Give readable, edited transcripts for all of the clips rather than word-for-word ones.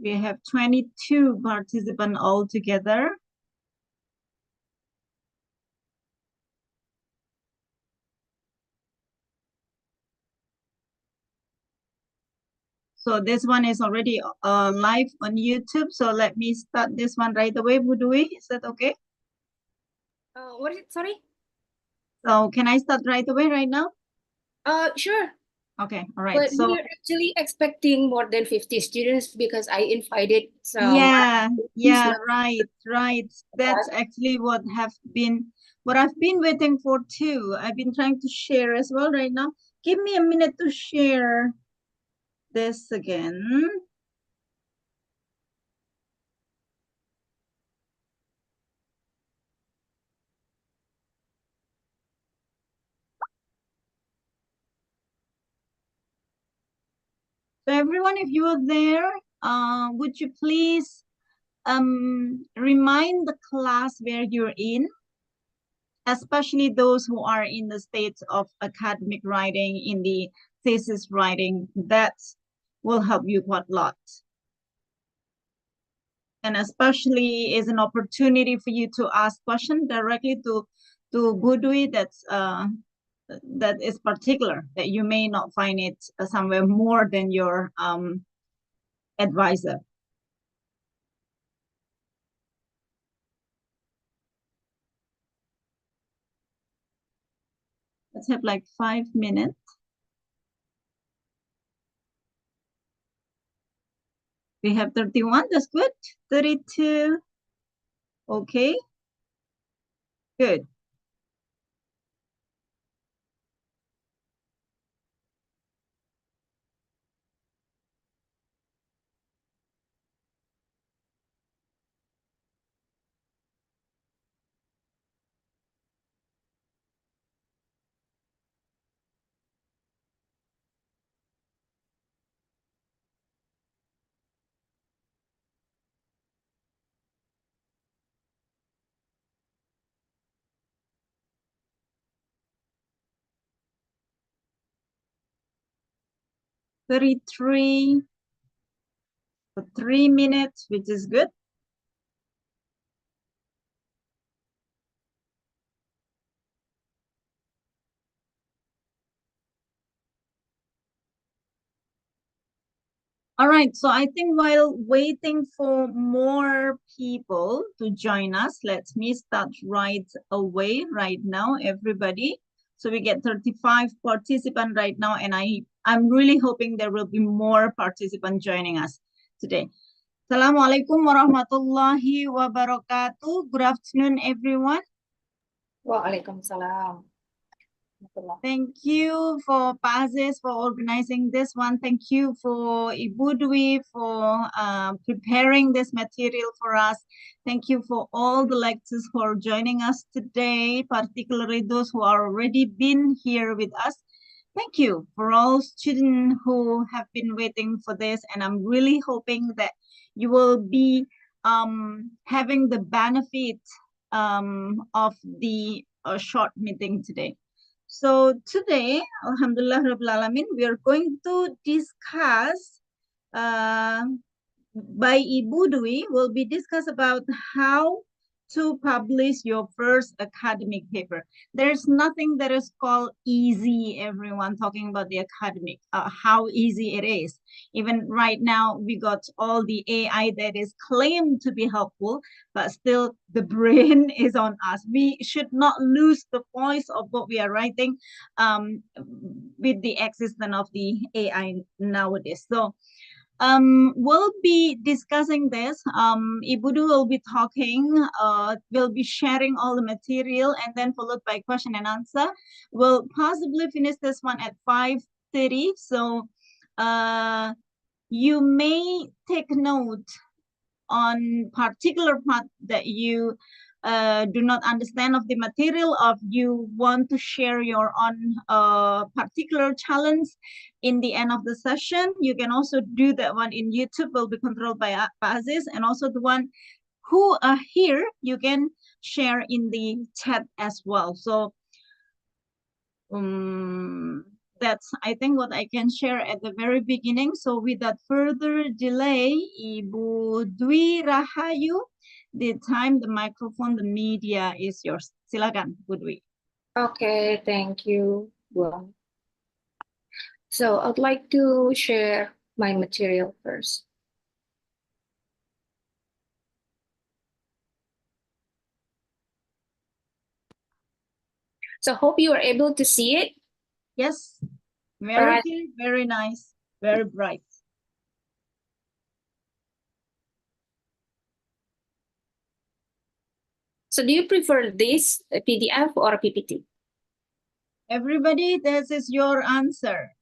We have 22 participants altogether. So this one is already live on YouTube. So let me start this one right away. Budui, is that okay? What is it? Sorry? So can I start right away right now? Sure. Okay, all right. But So we're actually expecting more than 50 students because I invited some. yeah, right. That's actually what I've been waiting for too. I've been trying to share as well right now. Give me a minute to share this again. So everyone, if you are there, would you please remind the class where you're in, especially those who are in the state of academic writing, in the thesis writing. That will help you quite a lot. And especially is an opportunity for you to ask questions directly to Budui. That is particular, that you may not find it somewhere more than your advisor. Let's have like 5 minutes. We have 31, that's good. 32, okay, good. $33 for 3 minutes, which is good. All right, so I think while waiting for more people to join us, let me start right away right now, everybody. So we get 35 participants right now, and I'm really hoping there will be more participants joining us today. Assalamualaikum warahmatullahi wabarakatuh. Good afternoon, everyone. Waalaikumsalam. Thank you for Pazes for organizing this one. Thank you for Ibu Dwi for preparing this material for us. Thank you for all the lecturers for joining us today, particularly those who are already been here with us. Thank you for all students who have been waiting for this, and I'm really hoping that you will be having the benefit of the short meeting today. So today, Alhamdulillah Rabbil Alamin, we are going to discuss by Ibu Dwi will be discuss about how to publish your first academic paper. There's nothing that is called easy, everyone talking about the academic, how easy it is. Even right now, we got all the AI that is claimed to be helpful, but still the brain is on us. We should not lose the voice of what we are writing with the existence of the AI nowadays. So we'll be discussing this. Ibudu will be talking, we'll be sharing all the material, and then followed by question and answer. We'll possibly finish this one at 5:30. So you may take note on particular part that you do not understand of the material, of you want to share your own particular challenge in the end of the session. You can also do that one in YouTube, will be controlled by Pak Aziz, and also the one who are here, you can share in the chat as well. So that's, I think, what I can share at the very beginning. So without further delay, Ibu Dwi Rahayu, the time, the microphone, the media is yours. Silakan, Bu Dwi. Okay, thank you. Well, so I'd like to share my material first. So hope you are able to see it. Yes, very clear, very nice, very bright. So do you prefer this PDF or PPT? Everybody, this is your answer.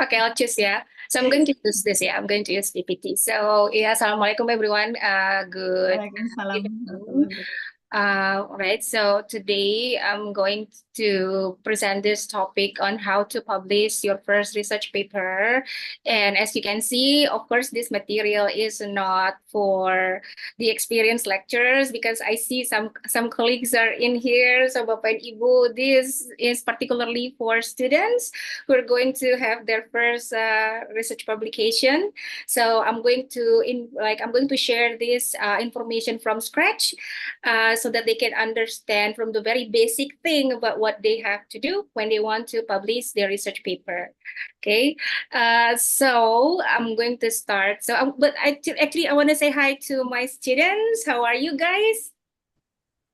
Okay, I'll choose, yeah. So I'm going to use this, yeah. I'm going to use PPT. So, yeah, Assalamualaikum everyone. Good Waalaikumsalam. evening. Right, so today I'm going to present this topic on how to publish your first research paper. And as you can see, of course, this material is not for the experienced lecturers because I see some colleagues are in here. So Bapak and Ibu, this is particularly for students who are going to have their first research publication. So I'm going to share this information from scratch so that they can understand from the very basic thing about what they have to do when they want to publish their research paper. Okay, so I'm going to start. So, but actually, I want to say hi to my students. How are you guys?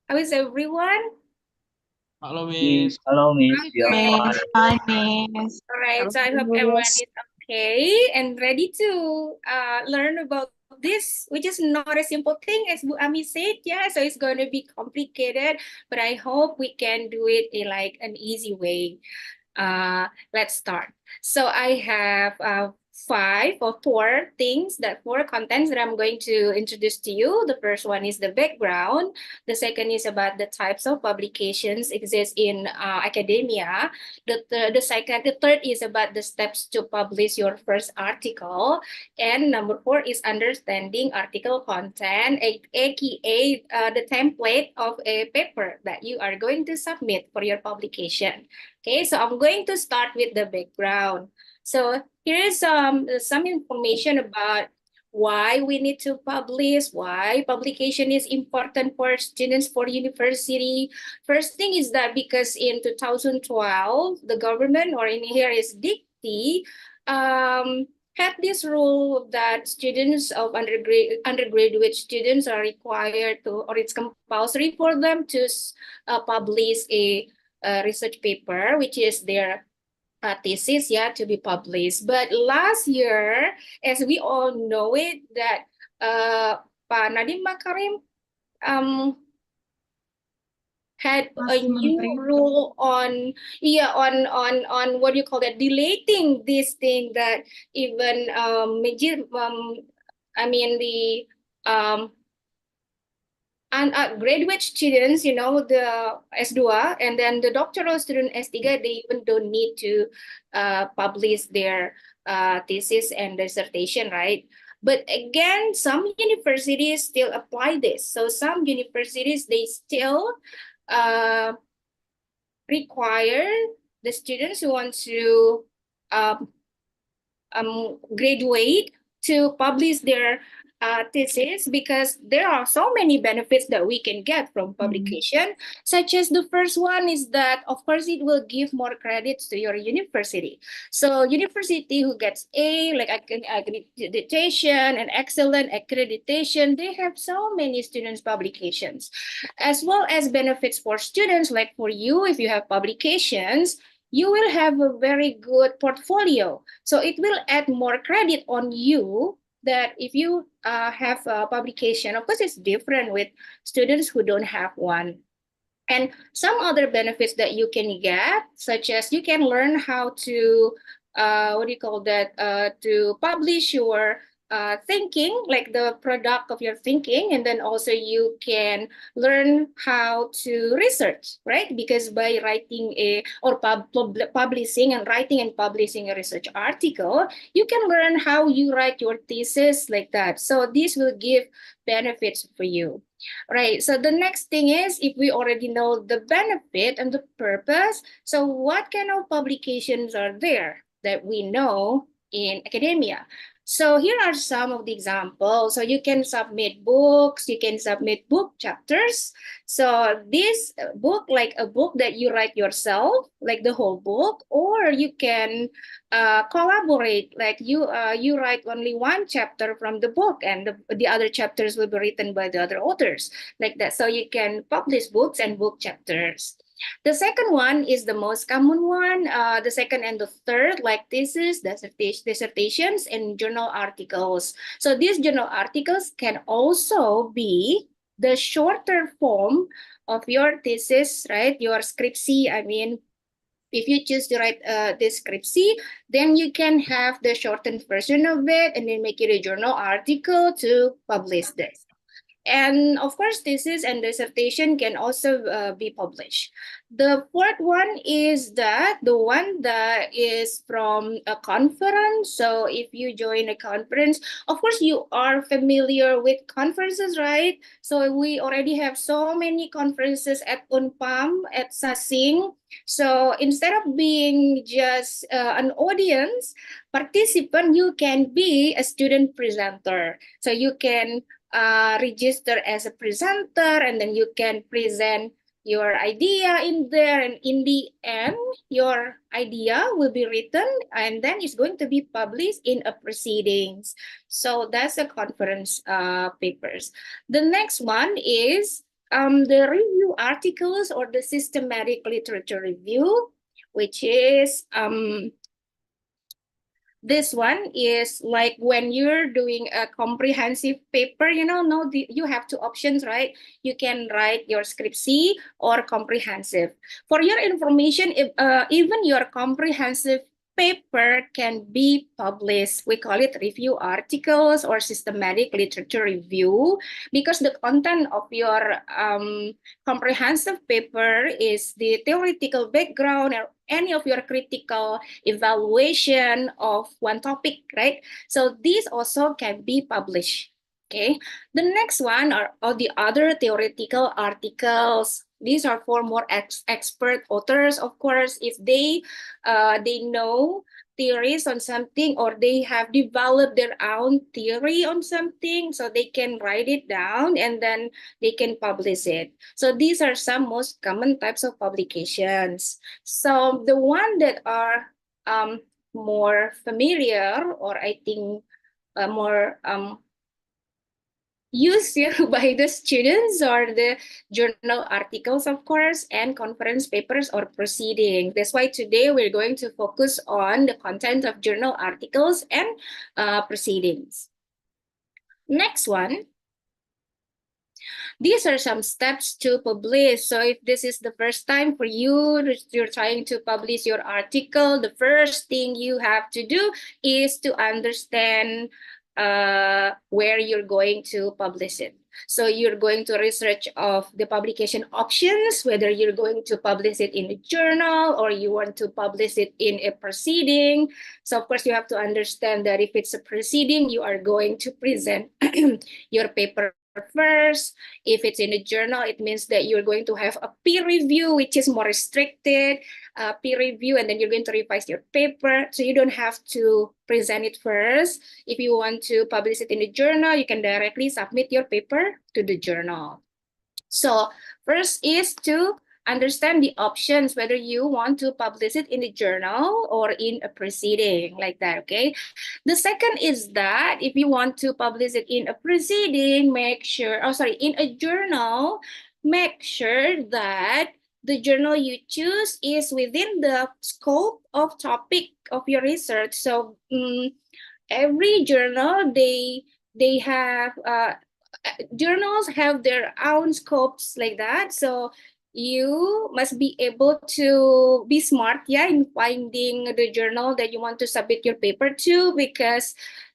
How is everyone? Hello, Miss. Hello, Miss. We are Okay. fine. Hi, Miss. All right, so I hope Hello. everyone is okay and ready to learn about this, which is not a simple thing, as Bu Ami said. Yeah, so it's going to be complicated, but I hope we can do it in like an easy way. Let's start. So I have four contents that I'm going to introduce to you. The first one is the background. The second is about the types of publications exist in academia. The third is about the steps to publish your first article. And number four is understanding article content, aka the template of a paper that you are going to submit for your publication. Okay, so I'm going to start with the background. So here is some information about why we need to publish, why publication is important for students for university. First thing is that because in 2012, the government, or in here is DICTY, had this rule that students of undergraduate students are required to, or it's compulsory for them to publish a research paper, which is their thesis, yeah, to be published. But last year, as we all know it, that Pak Nadiem Makarim had a new rule on what do you call that, deleting this thing that even the and graduate students, the S2, and then the doctoral student S3, they even don't need to publish their thesis and dissertation, right? But again, some universities still apply this. So some universities, they still require the students who want to graduate to publish their thesis, because there are so many benefits that we can get from publication, such as the first one is that, of course, it will give more credits to your university. So university who gets A, like accreditation and excellent accreditation, they have so many students publications, as well as benefits for students, like for you, if you have publications, you will have a very good portfolio. So it will add more credit on you, that if you have a publication. Of course, it's different with students who don't have one. And some other benefits that you can get, such as you can learn how to, to publish your thinking, like the product of your thinking, and then also you can learn how to research, right? Because by writing publishing and writing and publishing a research article, you can learn how you write your thesis like that. So this will give benefits for you. Right. So the next thing is, if we already know the benefit and the purpose, so what kind of publications are there that we know in academia? So here are some of the examples. So you can submit books, you can submit book chapters. So this book, like a book that you write yourself, like the whole book, or you can collaborate, like you write only one chapter from the book, and the other chapters will be written by the other authors, like that. So you can publish books and book chapters. The second one is the most common one. The second and the third, like thesis, dissertations, and journal articles. So these journal articles can also be the shorter form of your thesis, right? Your scriptsy, I mean, if you choose to write this scriptsy, then you can have the shortened version of it and then make it a journal article to publish this. And of course, thesis and dissertation can also be published. The fourth one is that the one that is from a conference. So if you join a conference, of course, you are familiar with conferences, right? So we already have so many conferences at Unpam, at Sasing. So instead of being just an audience participant, you can be a student presenter. So you can register as a presenter, and then you can present your idea in there, and in the end your idea will be written and then it's going to be published in a proceedings. So that's the conference papers. The next one is the review articles or the systematic literature review, which is this one is like when you're doing a comprehensive paper, you know, you have two options, right? You can write your scriptsy or comprehensive. For your information, if, even your comprehensive paper can be published. We call it review articles or systematic literature review, because the content of your comprehensive paper is the theoretical background or any of your critical evaluation of one topic, right? So these also can be published. Okay, the next one are all the other theoretical articles. These are for more expert authors, of course, if they know theories on something, or they have developed their own theory on something, so they can write it down and then they can publish it. So these are some most common types of publications. So the one that are more familiar, or I think more used by the students, or the journal articles, of course, and conference papers or proceedings. That's why today we're going to focus on the content of journal articles and proceedings. Next one. These are some steps to publish. So if this is the first time for you, you're trying to publish your article, the first thing you have to do is to understand where you're going to publish it. So you're going to research of the publication options, whether you're going to publish it in a journal or you want to publish it in a proceeding. So of course you have to understand that if it's a proceeding, you are going to present your paper first. If it's in a journal, it means that you're going to have a peer review, which is more restricted, peer review, and then you're going to revise your paper. So you don't have to present it first. If you want to publish it in a journal, you can directly submit your paper to the journal. So first is to understand the options, whether you want to publish it in a journal or in a proceeding, like that, okay? The second is that if you want to publish it in a proceeding, in a journal, make sure that the journal you choose is within the scope of topic of your research. So every journal, they have journals have their own scopes like that. So you must be able to be smart, in finding the journal that you want to submit your paper to, because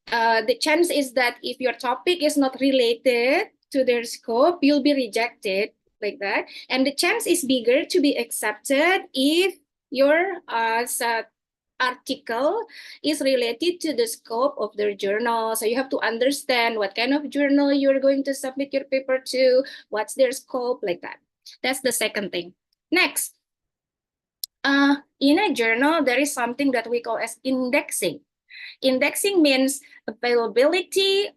the chance is that if your topic is not related to their scope, you'll be rejected like that. And the chance is bigger to be accepted if your article is related to the scope of their journal. So you have to understand what kind of journal you're going to submit your paper to, what's their scope, like that. That's the second thing. Next, in a journal, there is something that we call as indexing. Indexing means availability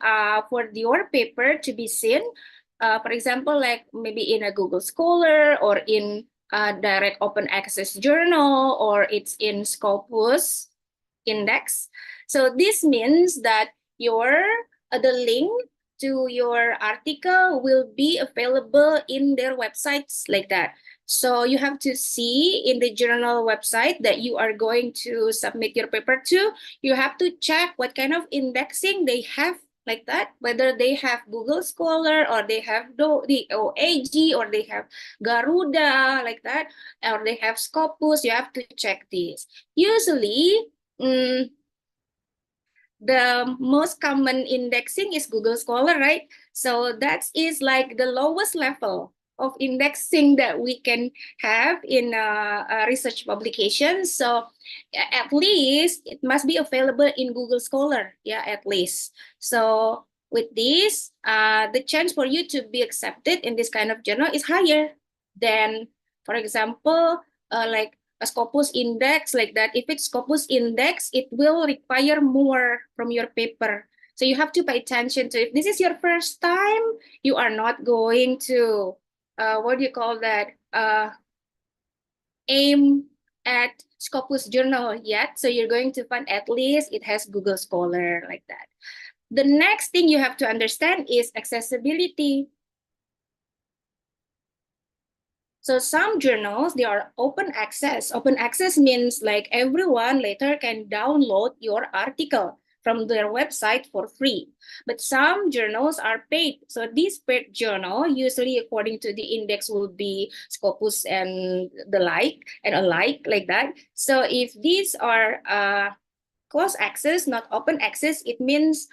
for your paper to be seen. For example, like maybe in a Google Scholar or in a direct open access journal, or it's in Scopus index. So this means that the link to your article will be available in their websites like that. So you have to see in the journal website that you are going to submit your paper to. You have to check what kind of indexing they have like that, whether they have Google Scholar or they have the OAG or they have Garuda like that, or they have Scopus. You have to check this. Usually, the most common indexing is Google Scholar, right? So that is like the lowest level of indexing that we can have in a research publication. So at least it must be available in Google Scholar, yeah, at least. So with this, the chance for you to be accepted in this kind of journal is higher than, for example, like a Scopus index like that. If it's Scopus index, it will require more from your paper. So you have to pay attention to, if this is your first time, you are not going to, what do you call that? Aim at Scopus journal yet. So you're going to find at least it has Google Scholar like that. The next thing you have to understand is accessibility. So some journals, they are open access. Open access means like everyone later can download your article from their website for free. But some journals are paid. So this paid journal, usually according to the index, will be Scopus and the like, and alike like that. So if these are closed access, not open access, it means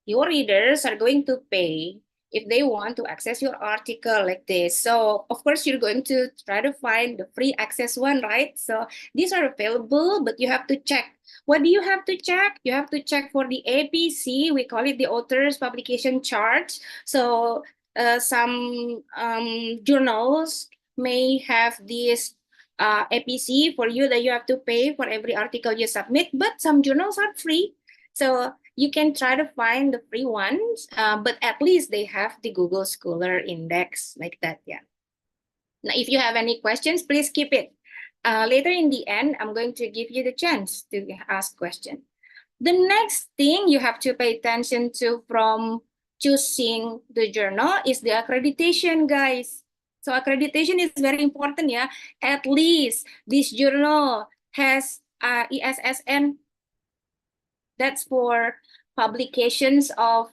your readers are going to pay if they want to access your article like this. So of course, you're going to try to find the free access one, right? So these are available, but you have to check. What do you have to check? You have to check for the APC. We call it the author's publication chart. So some journals may have this APC for you that you have to pay for every article you submit, but some journals are free. So you can try to find the free ones, but at least they have the Google Scholar index like that, yeah. Now, if you have any questions, please keep it. Later in the end, I'm going to give you the chance to ask questions. The next thing you have to pay attention to from choosing the journal is the accreditation, guys. So accreditation is very important, yeah. At least this journal has ESSN. That's for publications of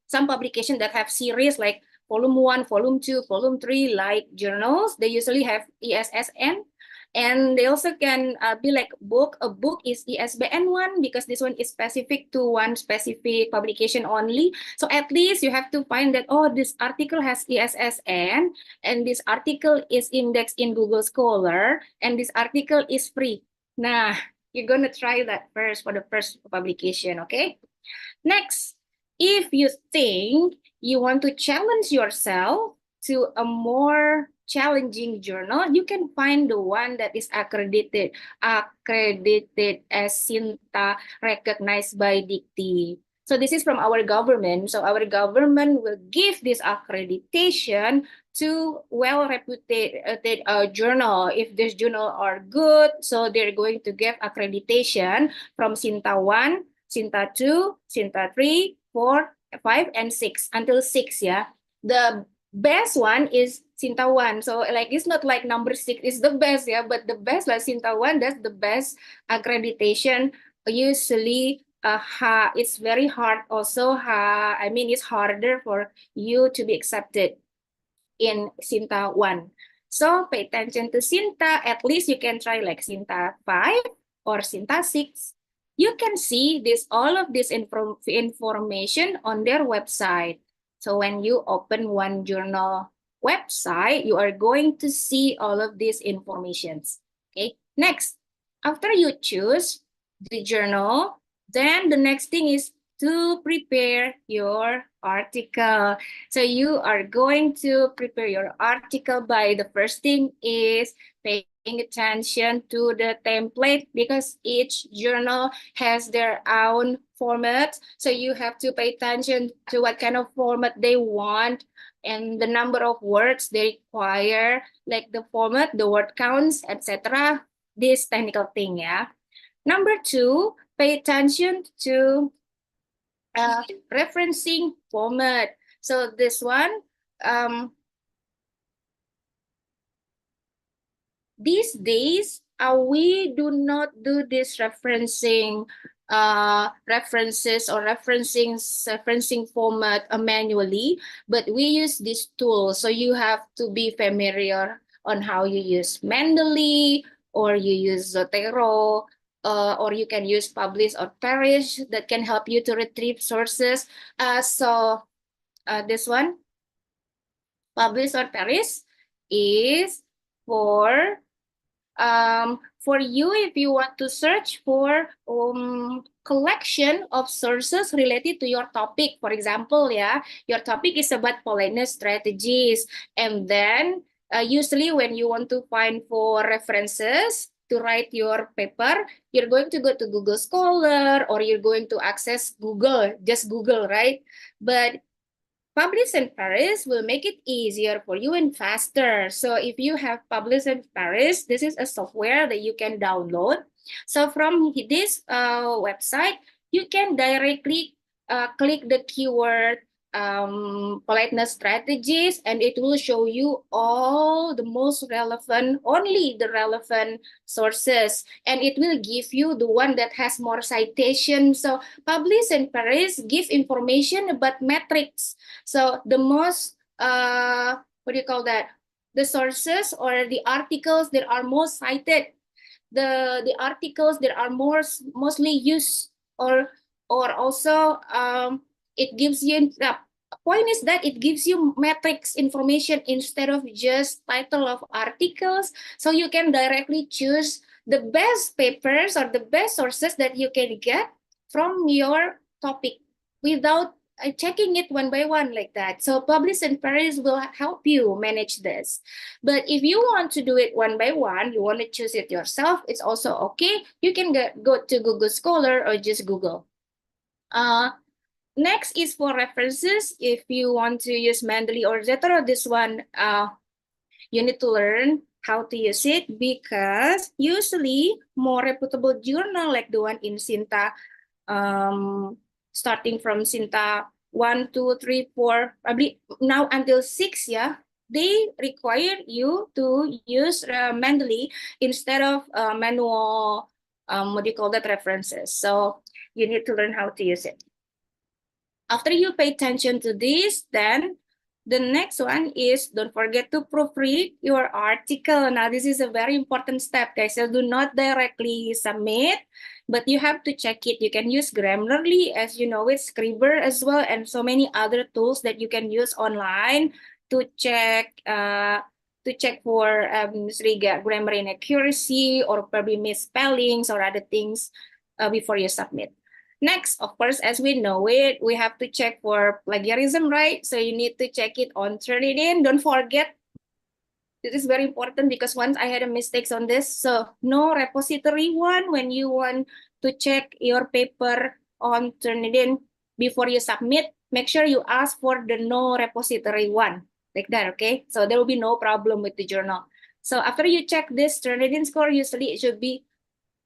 some publications that have series like volume 1, volume 2, volume 3, like journals. They usually have ESSN. And they also can be like book. A book is ESBN 1 because this one is specific to one specific publication only. So at least you have to find that, oh, this article has ESSN and this article is indexed in Google Scholar and this article is free. Nah, you're going to try that first for the first publication, okay? Next, if you think you want to challenge yourself to a more challenging journal, you can find the one that is accredited as SINTA, recognized by Dikti. So this is from our government. So our government will give this accreditation to well-reputed journal. If this journal are good, so they're going to get accreditation from SINTA 1, SINTA 2, SINTA 3, 4, 5, and 6, until 6, yeah. The best one is SINTA 1. So like it's not like number 6 is the best, yeah, but the best like SINTA 1, that's the best accreditation. Usually it's very hard also. I mean, it's harder for you to be accepted in SINTA 1. So pay attention to SINTA. At least you can try like SINTA 5 or SINTA 6. you can see this all of this information on their website. So when you open one journal website, you are going to see all of these informations. Okay, next, after you choose the journal, then the next thing is to prepare your article. So you are going to prepare your article by the first thing is paying attention to the template, because each journal has their own format. So you have to pay attention to what kind of format they want and the number of words they require, like the format, the word counts, etc. This technical thing, yeah. Number two, pay attention to referencing format. So this one, these days, we do not do this referencing references or referencing format manually, but we use this tool. So you have to be familiar on how you use Mendeley, or you use Zotero, or you can use Publish or Perish that can help you to retrieve sources. This one, Publish or Perish, is for you if you want to search for collection of sources related to your topic. For example, yeah, your topic is about politeness strategies, and then usually when you want to find for references to write your paper, you're going to go to Google Scholar, or you're going to access Google, just Google, right? But Publish in Paris will make it easier for you and faster. So if you have Publish in Paris, this is a software that you can download. So from this website, you can directly click the keyword politeness strategies, and it will show you all the most relevant, only the relevant sources, and it will give you the one that has more citations. So Publish in Paris give information about metrics. So the most, what do you call that? The sources or the articles that are most cited, the articles that are mostly used, or also it gives you, the point is that it gives you metrics information instead of just title of articles. So you can directly choose the best papers or the best sources that you can get from your topic without checking it one by one like that. So Publish in Paris will help you manage this. But if you want to do it one by one, you want to choose it yourself, it's also okay. You can go to Google Scholar or just Google. Next is for references. If you want to use Mendeley or Zotero, this one, you need to learn how to use it, because usually more reputable journal like the one in Sinta, starting from Sinta 1, 2, 3, 4, probably now until 6, yeah, they require you to use Mendeley instead of manual, what do you call that, references. So you need to learn how to use it. After you pay attention to this, then the next one is, don't forget to proofread your article. Now, this is a very important step, guys. So do not directly submit, but you have to check it. You can use Grammarly, as you know, it's Scriber as well, and so many other tools that you can use online to check for grammar inaccuracy, or probably misspellings or other things before you submit. Next, of course, as we know it, we have to check for plagiarism, right? So you need to check it on Turnitin. Don't forget, this is very important, because once I had a mistakes on this. So no repository one when you want to check your paper on Turnitin before you submit. Make sure you ask for the no repository one, like that, okay? So there will be no problem with the journal. So after you check this Turnitin score, usually it should be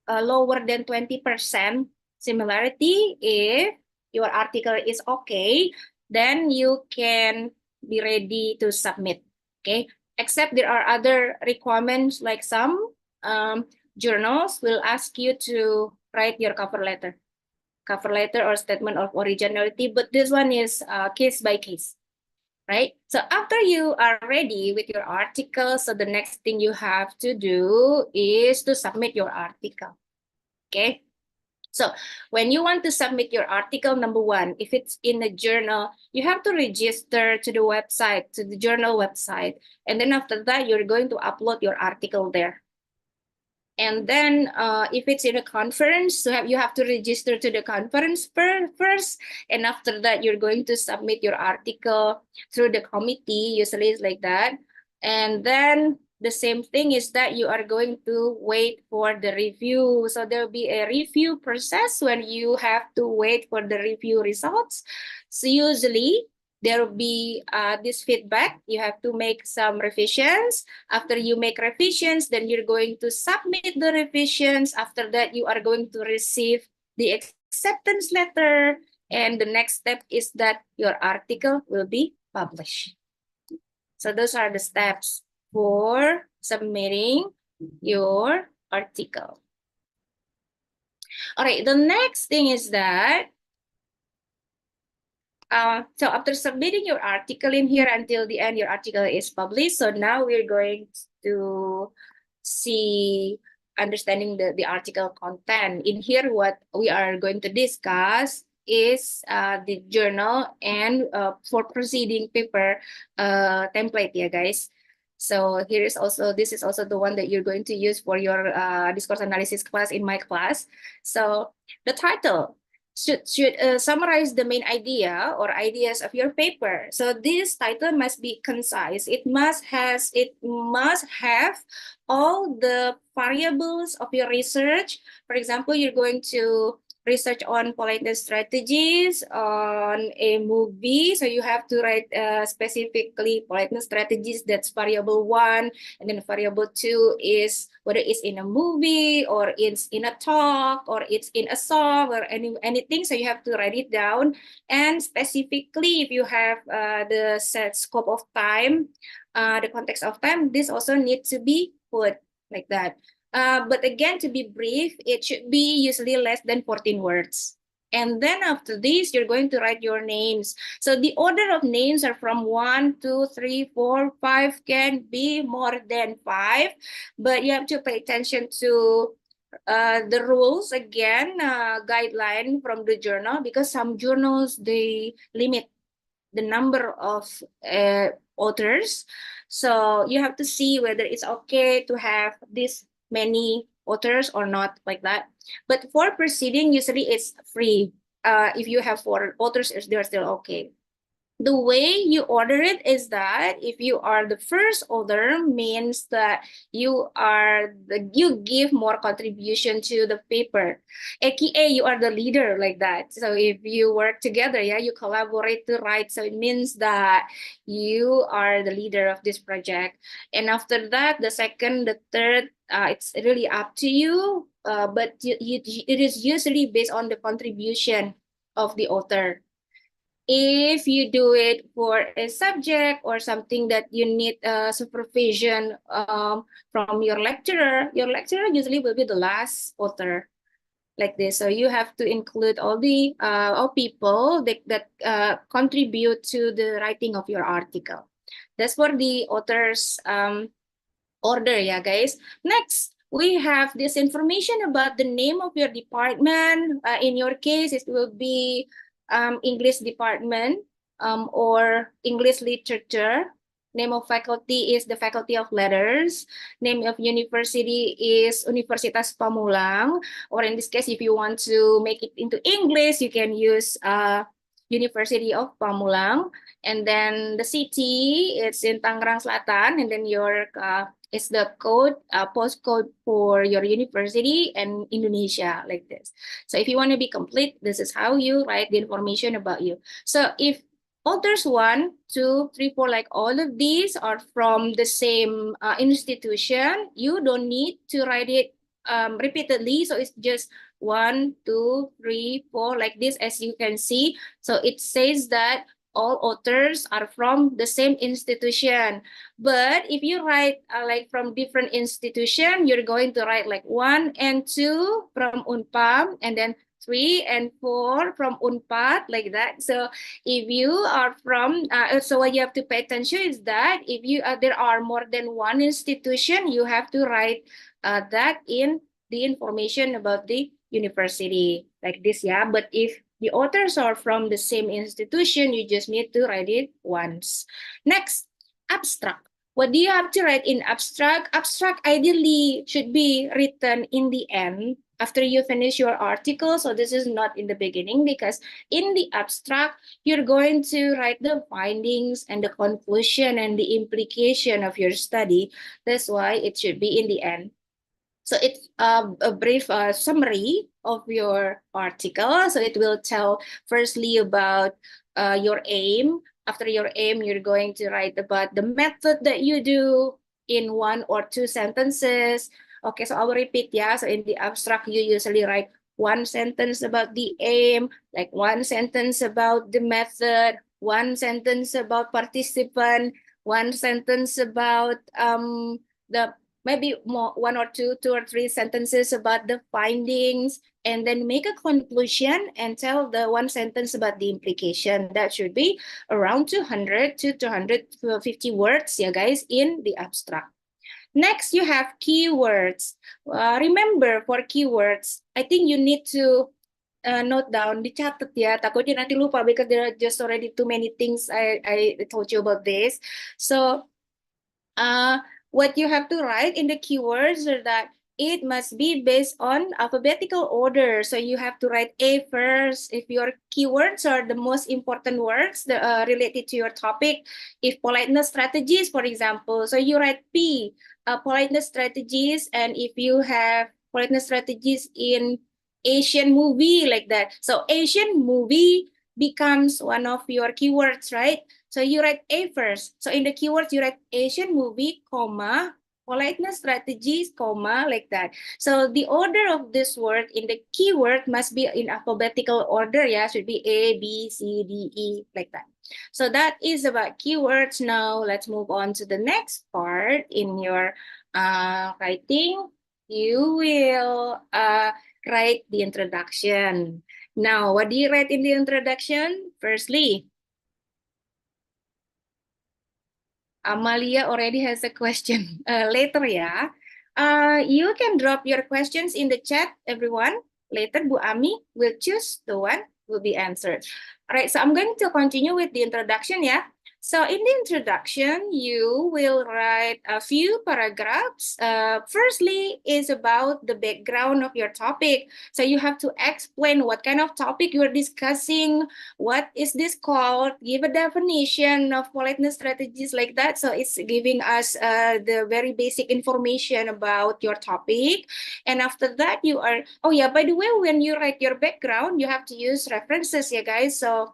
lower than 20% similarity. If your article is okay, then you can be ready to submit, okay? Except there are other requirements, like some journals will ask you to write your cover letter or statement of originality, but this one is case by case, right? So after you are ready with your article, so the next thing you have to do is to submit your article, okay? So when you want to submit your article, number one, if it's in a journal, you have to register to the website, to the journal website. And then after that, you're going to upload your article there. And then if it's in a conference, so you have to register to the conference first. And after that, you're going to submit your article through the committee. Usually it's like that. And then the same thing is that you are going to wait for the review. So there'll be a review process when you have to wait for the review results. So usually there will be this feedback. You have to make some revisions. After you make revisions, then you're going to submit the revisions. After that, you are going to receive the acceptance letter. And the next step is that your article will be published. So those are the steps for submitting your article. All right, the next thing is that so after submitting your article in here until the end, your article is published. So now we're going to see understanding the article content. In here, what we are going to discuss is the journal and for proceeding paper template, yeah, guys. So here is also, this is also the one that you're going to use for your discourse analysis class in my class. So the title should summarize the main idea or ideas of your paper. So this title must be concise. It must have all the variables of your research. For example, you're going to research on politeness strategies on a movie. So you have to write specifically politeness strategies. That's variable 1. And then variable 2 is whether it's in a movie or it's in a talk or it's in a song or anything. So you have to write it down. And specifically, if you have the set scope of time, the context of time, this also needs to be put like that. But again, to be brief, it should be usually less than 14 words. And then after this, you're going to write your names. So the order of names are from 1, 2, 3, 4, 5, can be more than 5. But you have to pay attention to the rules, again, guideline from the journal, because some journals, they limit the number of authors. So you have to see whether it's okay to have this many authors or not, like that. But for proceeding, usually it's free. If you have 4 authors, they're still okay. The way you order it is that if you are the first author, means that you give more contribution to the paper. AKA you are the leader, like that. So if you work together, yeah, you collaborate to write. So it means that you are the leader of this project. And after that, the second, the third, it's really up to you. But it is usually based on the contribution of the author. If you do it for a subject or something that you need supervision from your lecturer usually will be the last author, like this. So you have to include all the all people that contribute to the writing of your article. That's for the author's order, yeah, guys. Next, we have this information about the name of your department. In your case, it will be English department or English literature. Name of faculty is the Faculty of Letters. Name of university is Universitas Pamulang. Or in this case, if you want to make it into English, you can use University of Pamulang. And then the city, it's in Tangerang Selatan. And then your is the code, postcode for your university and Indonesia, like this. So if you want to be complete, this is how you write the information about you. So if authors 1, 2, 3, 4, like all of these are from the same institution, you don't need to write it repeatedly. So it's just 1, 2, 3, 4, like this, as you can see. So it says that all authors are from the same institution. But if you write like from different institution, you're going to write like 1 and 2 from Unpam, and then 3 and 4 from Unpad, like that. So if you are from, so what you have to pay attention is that if you there are more than 1 institution, you have to write that in the information about the university like this, yeah. But if the authors are from the same institution, you just need to write it once. Next, abstract. What do you have to write in abstract? Abstract ideally should be written in the end after you finish your article. So this is not in the beginning, because in the abstract, you're going to write the findings and the conclusion and the implication of your study. That's why it should be in the end. So it's a brief summary of your article. So it will tell firstly about your aim. After your aim, you're going to write about the method that you do in 1 or 2 sentences. Okay, so I will repeat, yeah. So in the abstract, you usually write 1 sentence about the aim, like 1 sentence about the method, 1 sentence about participant, 1 sentence about the maybe more 1 or 2 or 3 sentences about the findings, and then make a conclusion and tell the 1 sentence about the implication. That should be around 200 to 250 words, yeah, guys, in the abstract. Next, you have keywords. Remember, for keywords, I think you need to note down, dicatat ya, takutnya nanti lupa because there are just already too many things I told you about this. So what you have to write in the keywords are that it must be based on alphabetical order. So you have to write A first if your keywords are the most important words that, related to your topic. If politeness strategies, for example, so you write P, politeness strategies, and if you have politeness strategies in Asian movie like that, so Asian movie becomes one of your keywords, right? So you write A first. So in the keywords, you write Asian movie, comma, politeness strategies, comma, like that. So the order of this word in the keyword must be in alphabetical order, yeah, should be A, B, C, D, E, like that. So that is about keywords. Now let's move on to the next part in your writing. You will write the introduction. Now, what do you write in the introduction? Firstly, Amalia already has a question later, yeah. You can drop your questions in the chat, everyone. Later, Bu Ami will choose the one will be answered. All right, so I'm going to continue with the introduction, yeah. So in the introduction, you will write a few paragraphs. Firstly is about the background of your topic. So you have to explain what kind of topic you're discussing, what is this called, give a definition of politeness strategies like that. So it's giving us the very basic information about your topic. And after that, you are, oh yeah, by the way, when you write your background, you have to use references, yeah, guys. So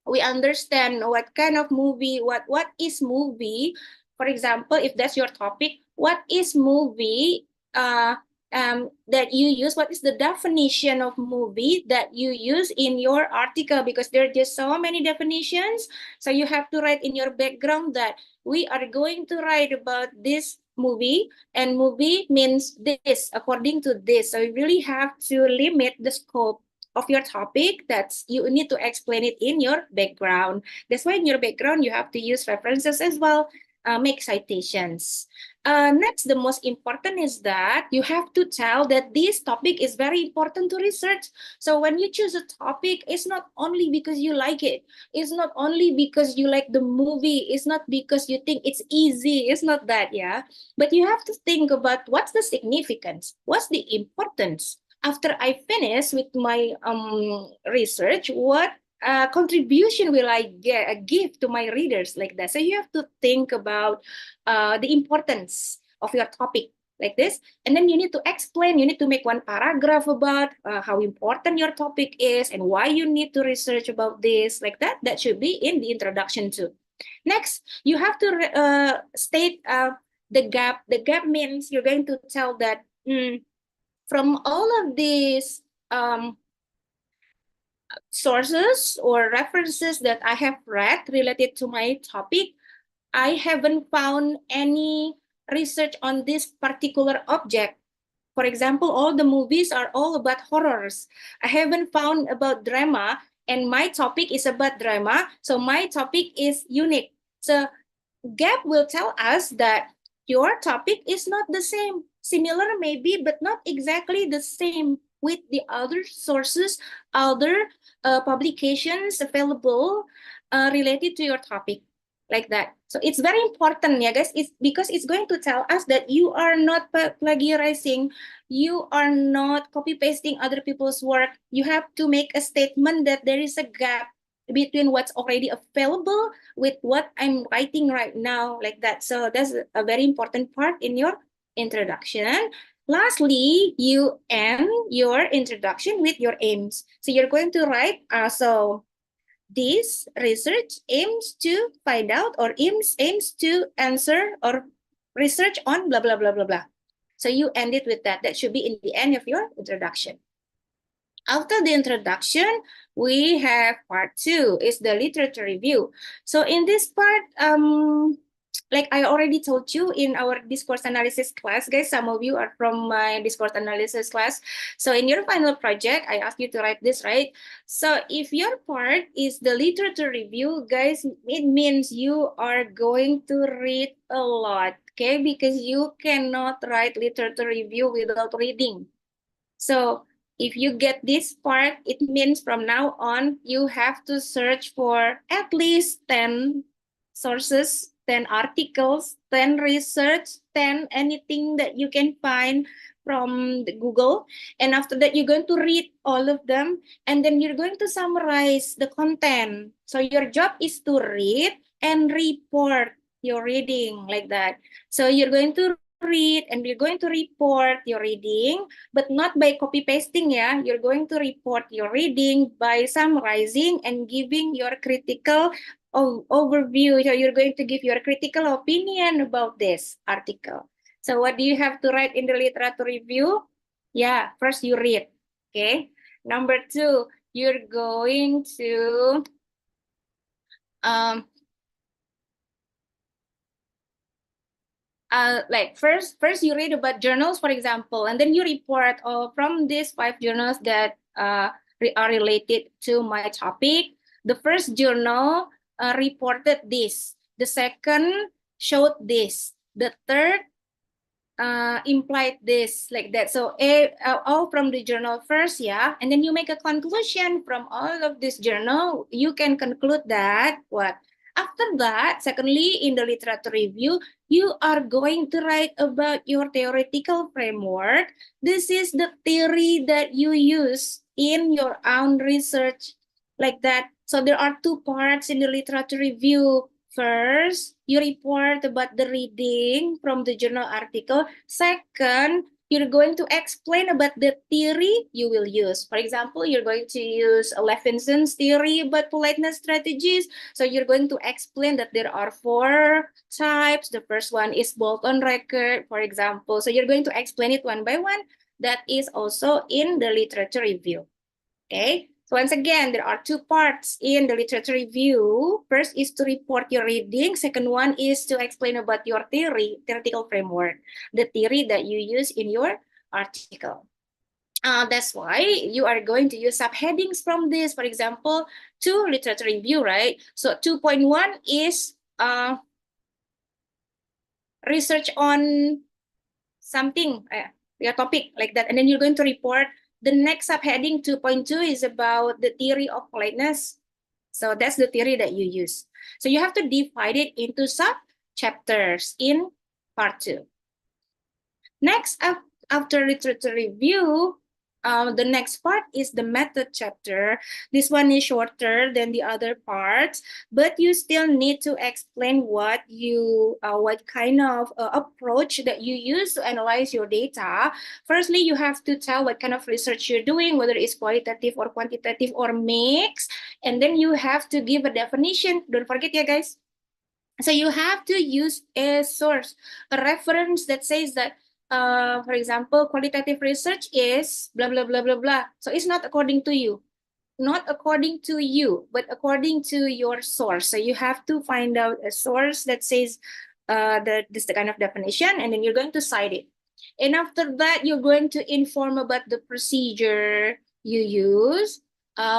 we understand what kind of movie, what is movie. For example, if that's your topic, what is movie that you use, what is the definition of movie that you use in your article, because there are just so many definitions. So you have to write in your background that we are going to write about this movie, and movie means this according to this. So you really have to limit the scope of your topic. That's you need to explain it in your background. That's why in your background you have to use references as well, make citations. Next, the most important is that you have to tell that this topic is very important to research. So when you choose a topic, it's not only because you like it. It's not only because you like the movie. It's not because you think it's easy. It's not that, yeah. But you have to think about what's the significance, what's the importance. After I finish with my research, what contribution will I give to my readers, like that. So you have to think about the importance of your topic like this, and then you need to explain, you need to make one paragraph about how important your topic is and why you need to research about this, like that. That should be in the introduction too. Next, you have to state the gap. The gap means you're going to tell that from all of these sources or references that I have read related to my topic, I haven't found any research on this particular object. For example, all the movies are all about horrors. I haven't found about drama, and my topic is about drama, so my topic is unique. So gap will tell us that your topic is not the same. Similar maybe, but not exactly the same with the other sources, other publications available related to your topic, like that. So it's very important, yeah, guys. It's because it's going to tell us that you are not plagiarizing, you are not copy pasting other people's work. You have to make a statement that there is a gap between what's already available with what I'm writing right now, like that. So that's a very important part in your introduction. Lastly, you end your introduction with your aims. So you're going to write, this research aims to find out or aims to answer or research on blah, blah, blah, blah, blah. So you end it with that. That should be in the end of your introduction. After the introduction, we have part 2, is the literature review. So in this part, like I already told you in our discourse analysis class, guys, some of you are from my discourse analysis class. So in your final project, I asked you to write this, right? So if your part is the literature review, guys, it means you are going to read a lot, okay? Because you cannot write literature review without reading. So if you get this part, it means from now on, you have to search for at least 10 sources, 10 articles, 10 research, 10 anything that you can find from the Google. And after that, you're going to read all of them, and then you're going to summarize the content. So your job is to read and report your reading, like that. So you're going to read and you're going to report your reading, but not by copy pasting, yeah. You're going to report your reading by summarizing and giving your critical overview. So you're going to give your critical opinion about this article. So what do you have to write in the literature review? Yeah, first you read, okay? Number 2, you're going to like first you read about journals, for example, and then you report from these 5 journals that are related to my topic. The first journal reported this, the second showed this, the third implied this, like that. So all from the journal first, yeah, and then you make a conclusion from all of this journal. You can conclude that what after that, secondly, in the literature review, you are going to write about your theoretical framework. This is the theory that you use in your own research, like that. So there are 2 parts in the literature review. First, you report about the reading from the journal article. Second, you're going to explain about the theory you will use. For example, you're going to use Levinson's theory about politeness strategies. So you're going to explain that there are 4 types. The first one is bolt-on record, for example. So you're going to explain it one by one. That is also in the literature review. Okay. So once again, there are 2 parts in the literature review. First is to report your reading. Second one is to explain about your theoretical framework, the theory that you use in your article. That's why you are going to use subheadings from this. For example, to literature review, right? So 2.1 is research on something, your topic, like that. And then you're going to report. The next subheading 2.2 is about the theory of politeness. So that's the theory that you use. So you have to divide it into sub-chapters in part 2. Next, after literature review, the next part is the method chapter. This one is shorter than the other parts, but you still need to explain what kind of approach that you use to analyze your data. Firstly, you have to tell what kind of research you're doing, whether it's qualitative or quantitative or mixed, and then you have to give a definition. Don't forget, yeah, guys. So you have to use a source, a reference that says that for example, qualitative research is blah, blah, blah, blah, blah. So it's not according to you, not according to you, but according to your source. So you have to find out a source that says this the kind of definition, and then you're going to cite it. And after that, you're going to inform about the procedure you use,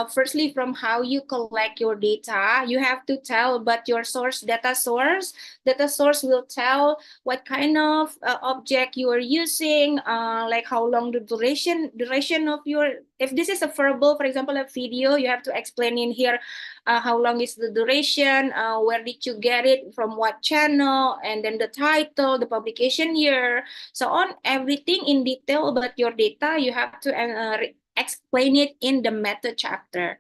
firstly, from how you collect your data, you have to tell about your source, data source. Data source will tell what kind of object you are using, like how long the duration of your, if this is a verbal, for example, a video, you have to explain in here how long is the duration, where did you get it, from what channel, and then the title, the publication year, so on, everything in detail about your data, you have to explain it in the meta chapter.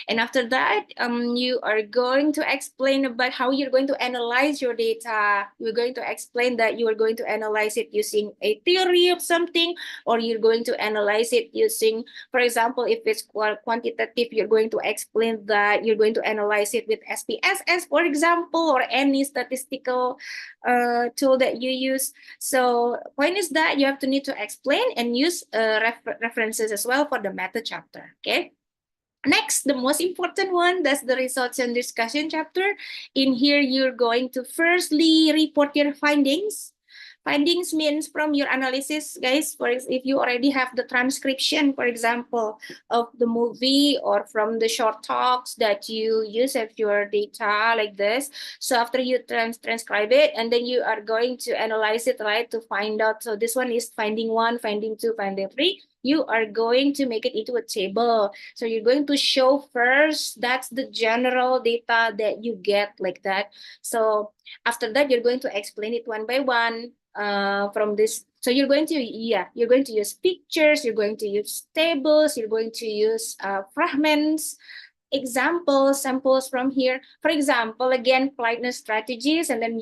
And after that, you are going to explain about how you're going to analyze your data. You're going to explain that you are going to analyze it using a theory of something, or you're going to analyze it using, for example, if it's quantitative, you're going to explain that you're going to analyze it with SPSS, for example, or any statistical tool that you use. So point is that you have to need to explain and use references as well for the meta chapter. Okay. Next, the most important one, that's the results and discussion chapter. In here, you're going to firstly report your findings. Findings means from your analysis, guys. For if you already have the transcription, for example, of the movie, or from the short talks that you use as your data like this. So after you transcribe it, and then you are going to analyze it, right, to find out. So this one is finding 1, finding 2, finding 3. You are going to make it into a table. So you're going to show first, that's the general data that you get like that. So after that, you're going to explain it one by one from this. So you're going to, you're going to use pictures, you're going to use tables, you're going to use fragments, examples, samples from here. For example, again, politeness strategies, and then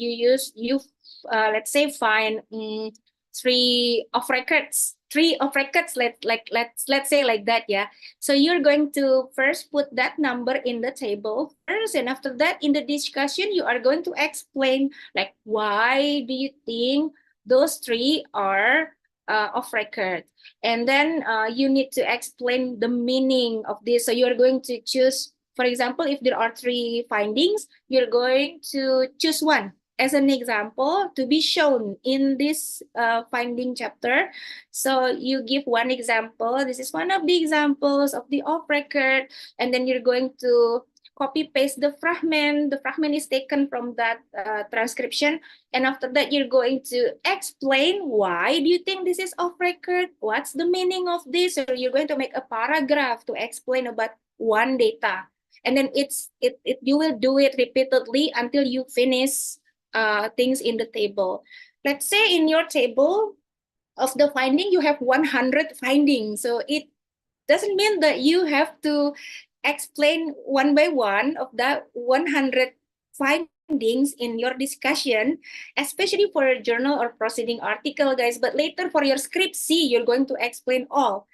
let's say find 3 off records. 3 off records, let's say like that, yeah. So you're going to first put that number in the table first, and after that, in the discussion, you are going to explain like why do you think those 3 are off record, and then you need to explain the meaning of this. So you're going to choose, for example, if there are 3 findings, you're going to choose one as an example to be shown in this finding chapter. So you give one example. This is one of the examples of the off record, and then you're going to copy paste the fragment. The fragment is taken from that transcription, and after that, you're going to explain why do you think this is off record? What's the meaning of this? Or you're going to make a paragraph to explain about one data, and then you will do it repeatedly until you finish things in the table. Let's say in your table of the finding, you have 100 findings. So it doesn't mean that you have to explain one by one of that 100 findings in your discussion, especially for a journal or proceeding article, guys. But later for your script C, you're going to explain all.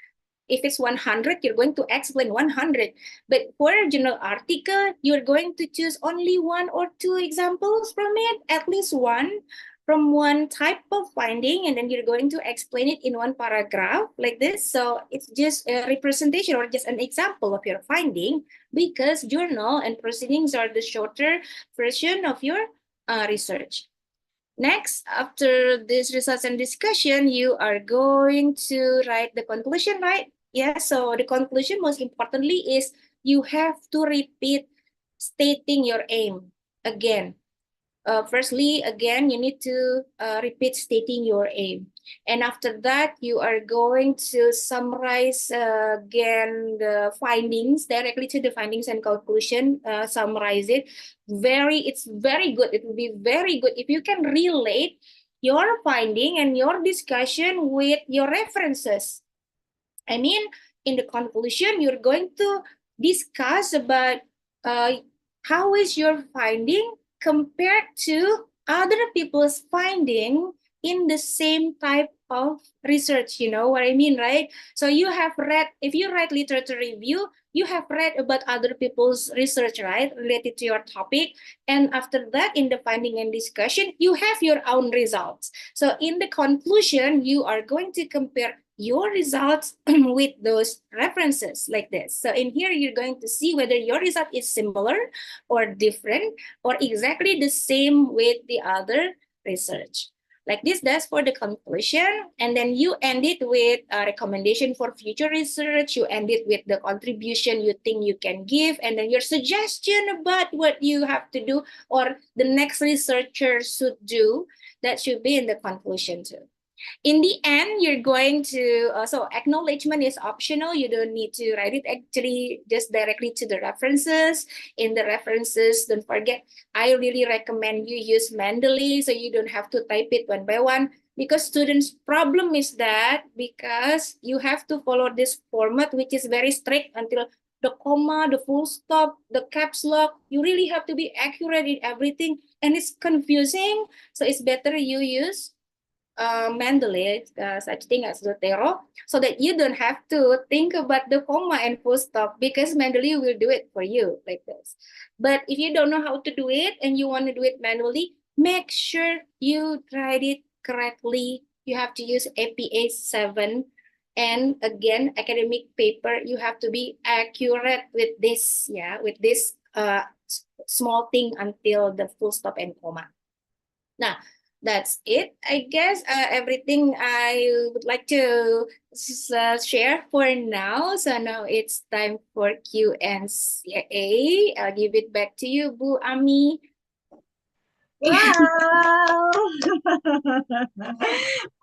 If it's 100, you're going to explain 100. But for a journal article, you're going to choose only 1 or 2 examples from it, at least one from one type of finding, and then you're going to explain it in one paragraph like this. So it's just a representation or just an example of your finding, because journal and proceedings are the shorter version of your research. Next, after this results and discussion, you are going to write the conclusion, right? Yeah, so the conclusion, most importantly, is you have to repeat stating your aim again. Firstly, again, you need to repeat stating your aim. And after that, you are going to summarize again the findings, directly to the findings and conclusion, summarize it. It's very good. It will be very good if you can relate your finding and your discussion with your references. I mean, in the conclusion, you're going to discuss about how is your finding compared to other people's finding in the same type of research. You know what I mean, right? So you have read, if you write literature review, you have read about other people's research, right, related to your topic. And after that, in the finding and discussion, you have your own results. So in the conclusion, you are going to compare your results with those references like this. So in here, you're going to see whether your result is similar or different or exactly the same with the other research. Like this, that's for the conclusion. And then you end it with a recommendation for future research. You end it with the contribution you think you can give, and then your suggestion about what you have to do or the next researcher should do. That should be in the conclusion too. In the end, you're going to, so acknowledgement is optional. You don't need to write it actually just directly to the references. In the references, don't forget, I really recommend you use Mendeley so you don't have to type it one by one, because students' problem is that because you have to follow this format, which is very strict until the comma, the full stop, the caps lock, you really have to be accurate in everything, and it's confusing. So it's better you use Mendeley, such thing as Zotero, so that you don't have to think about the comma and full stop, because Mendeley will do it for you like this. But if you don't know how to do it and you want to do it manually, make sure you write it correctly. You have to use APA 7. And again, academic paper, you have to be accurate with this, yeah, with this small thing until the full stop and comma. Now, that's it, I guess. Everything I would like to share for now. So now it's time for Q&A. I'll give it back to you, Bu Ami. Wow.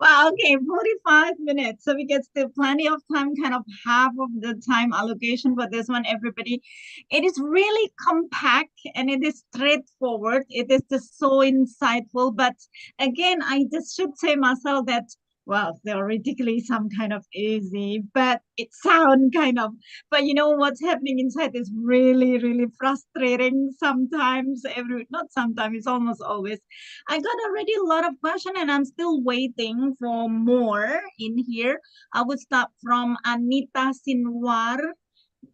Wow, okay, 45 minutes. So we get still plenty of time, kind of half of the time allocation for this one, everybody. It is really compact and it is straightforward. It is just so insightful. But again, I just should say myself that, well, theoretically some kind of easy, but it sounds kind of, but you know what's happening inside is really, really frustrating sometimes. Not sometimes, it's almost always. I got already a lot of question and I'm still waiting for more in here. I would start from Anita Sinwar,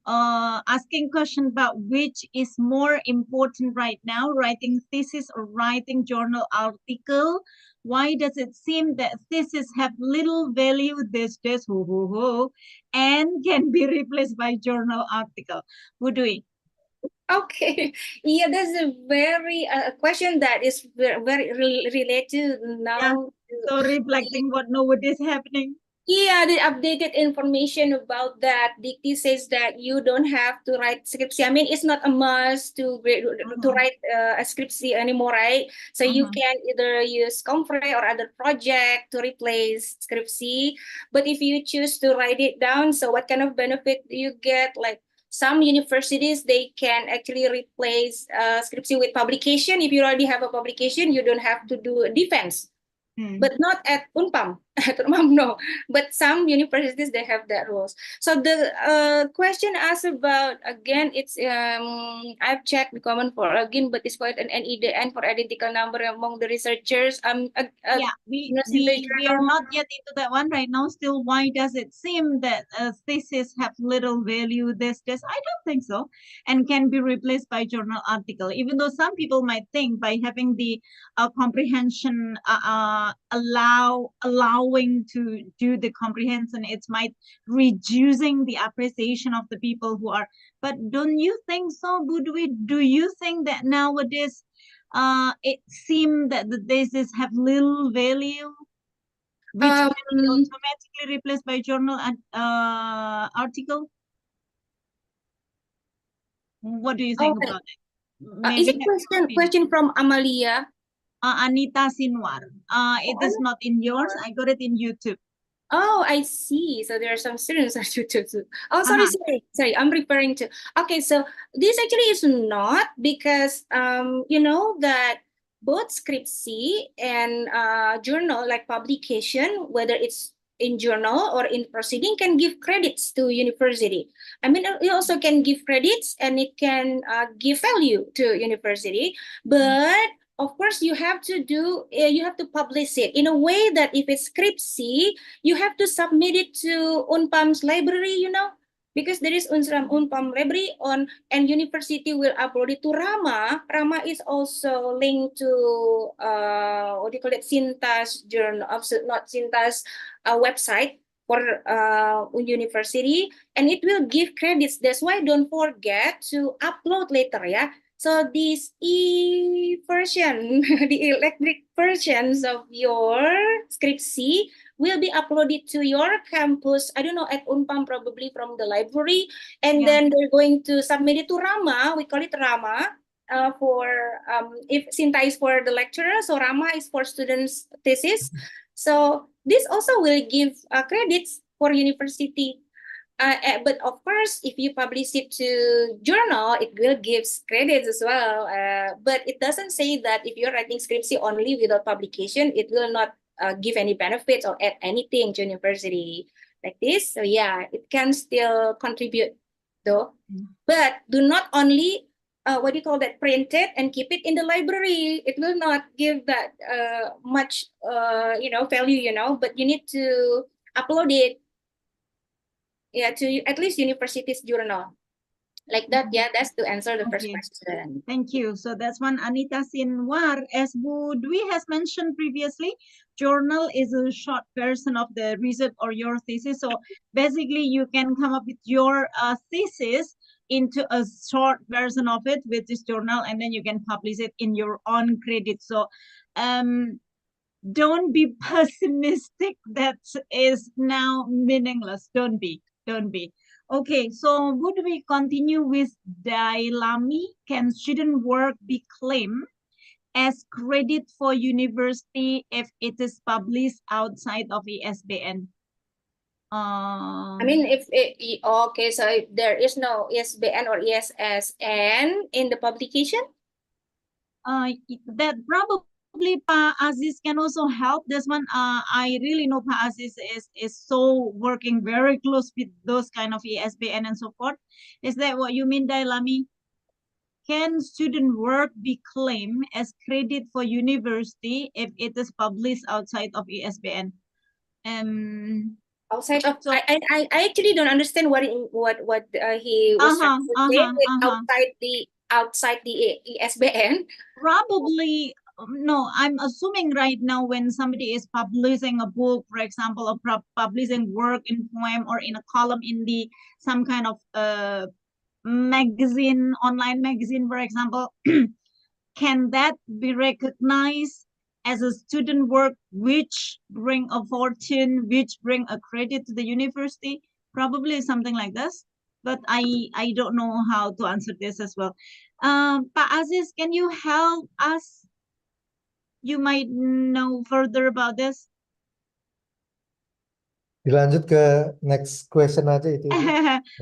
asking question about which is more important right now, writing thesis or writing journal article. Why does it seem that thesis have little value these days, and can be replaced by journal article? Wudui. Okay, yeah, that's a very question that is very related now. Yeah. So reflecting what nowadays happening. Yeah, the updated information about that. Dikti says that you don't have to write scripts. I mean, it's not a must to write a scripts anymore, right? So you can either use Comfrey or other project to replace scripts. But if you choose to write it down, so what kind of benefit do you get? Like some universities, they can actually replace scripts with publication. If you already have a publication, you don't have to do a defense. But not at Unpam. At Unpam, no. But some universities, they have that rules. So the question asked about, again, it's I've checked the common for again, but it's quite an NEDN for identical number among the researchers. Yeah, we are not yet into that one right now. Still, why does it seem that thesis have little value these days? I don't think so, and can be replaced by journal article. Even though some people might think by having the comprehension allowing to do the comprehension, it might reducing the appreciation of the people who are. But don't you think so, Budwi? Do you think that nowadays it seemed that the thesis have little value, which can be automatically replaced by journal article? What do you think about it? Is it question from Amalia? Anita Sinwar. It is not in yours. I got it in YouTube. Oh, I see. So there are some students on YouTube too. Oh, sorry. I'm referring to. Okay, so this actually is not, because you know that both scriptsy and journal, like publication, whether it's in journal or in proceeding, can give credits to university. I mean, it also can give credits and it can give value to university, but of course you have to publish it in a way that if it's scriptsy, you have to submit it to Unpam's library, because there is Unpam library on, and university will upload it to Rama. Rama is also linked to what do you call it, Sintas journal, not Sintas website for university, and it will give credits. That's why don't forget to upload later, yeah. So this version, the electric versions of your skripsi will be uploaded to your campus. I don't know, at Unpam, probably from the library. And Yeah. then they're going to submit it to Rama. We call it Rama. For if Sinta is for the lecturer, so Rama is for students' thesis. So this also will give credits for university. But of course, if you publish it to journal, it will give credits as well. But it doesn't say that if you're writing skripsi only without publication, it will not give any benefits or add anything to university like this. So yeah, it can still contribute though. But do not only what do you call that, print it and keep it in the library. It will not give that much value, but you need to upload it, yeah, to at least university's journal. Like that, yeah, that's to answer the first Okay. question. Thank you. So that's one. Anita Sinwar, as Bu Dwi has mentioned previously, journal is a short version of the research or your thesis. So basically, you can come up with your thesis into a short version of it with this journal, and then you can publish it in your own credit. So don't be pessimistic. That is now meaningless. Don't be. Don't be. Okay, so would we continue with Dailami? Can student work be claimed as credit for university if it is published outside of ESBN? I mean, okay, so if there is no ISBN or ESSN in the publication. That probably Pa Aziz can also help. This one, I really know Pa Aziz is so working very close with those kind of ESBN and so forth. Is that what you mean, Dailami? Can student work be claimed as credit for university if it is published outside of ESBN? Outside of, So I actually don't understand what he was trying to say with outside the ESBN. probably no, I'm assuming right now when somebody is publishing a book, for example, or publishing work in poem or in a column in the some kind of magazine, online magazine, for example, can that be recognized as a student work which bring a fortune, which bring a credit to the university? Probably something like this, but I don't know how to answer this as well. Pa Aziz, can you help us? You might know further about this. Dilanjut ke next question aja itu.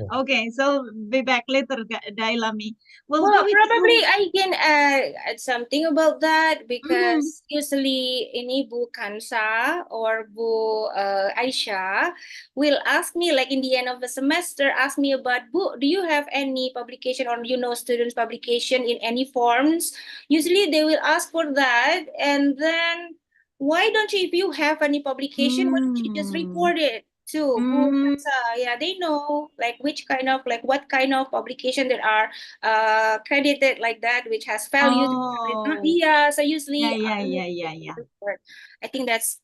Okay, so be back later, Dailami. We'll Well, go with probably you. I can add something about that Mhm. because usually ini Bu Kansa or Bu Aisyah will ask me, like in the end of the semester, ask me about, Bu, do you have any publication or students publication in any forms? Usually they will ask for that, and then why don't you, if you have any publication, why don't you just report it to Bu Kansa? Yeah, they know like which kind of, like what kind of publication there are credited like that, which has value. Oh, Yeah, so usually yeah. I think that's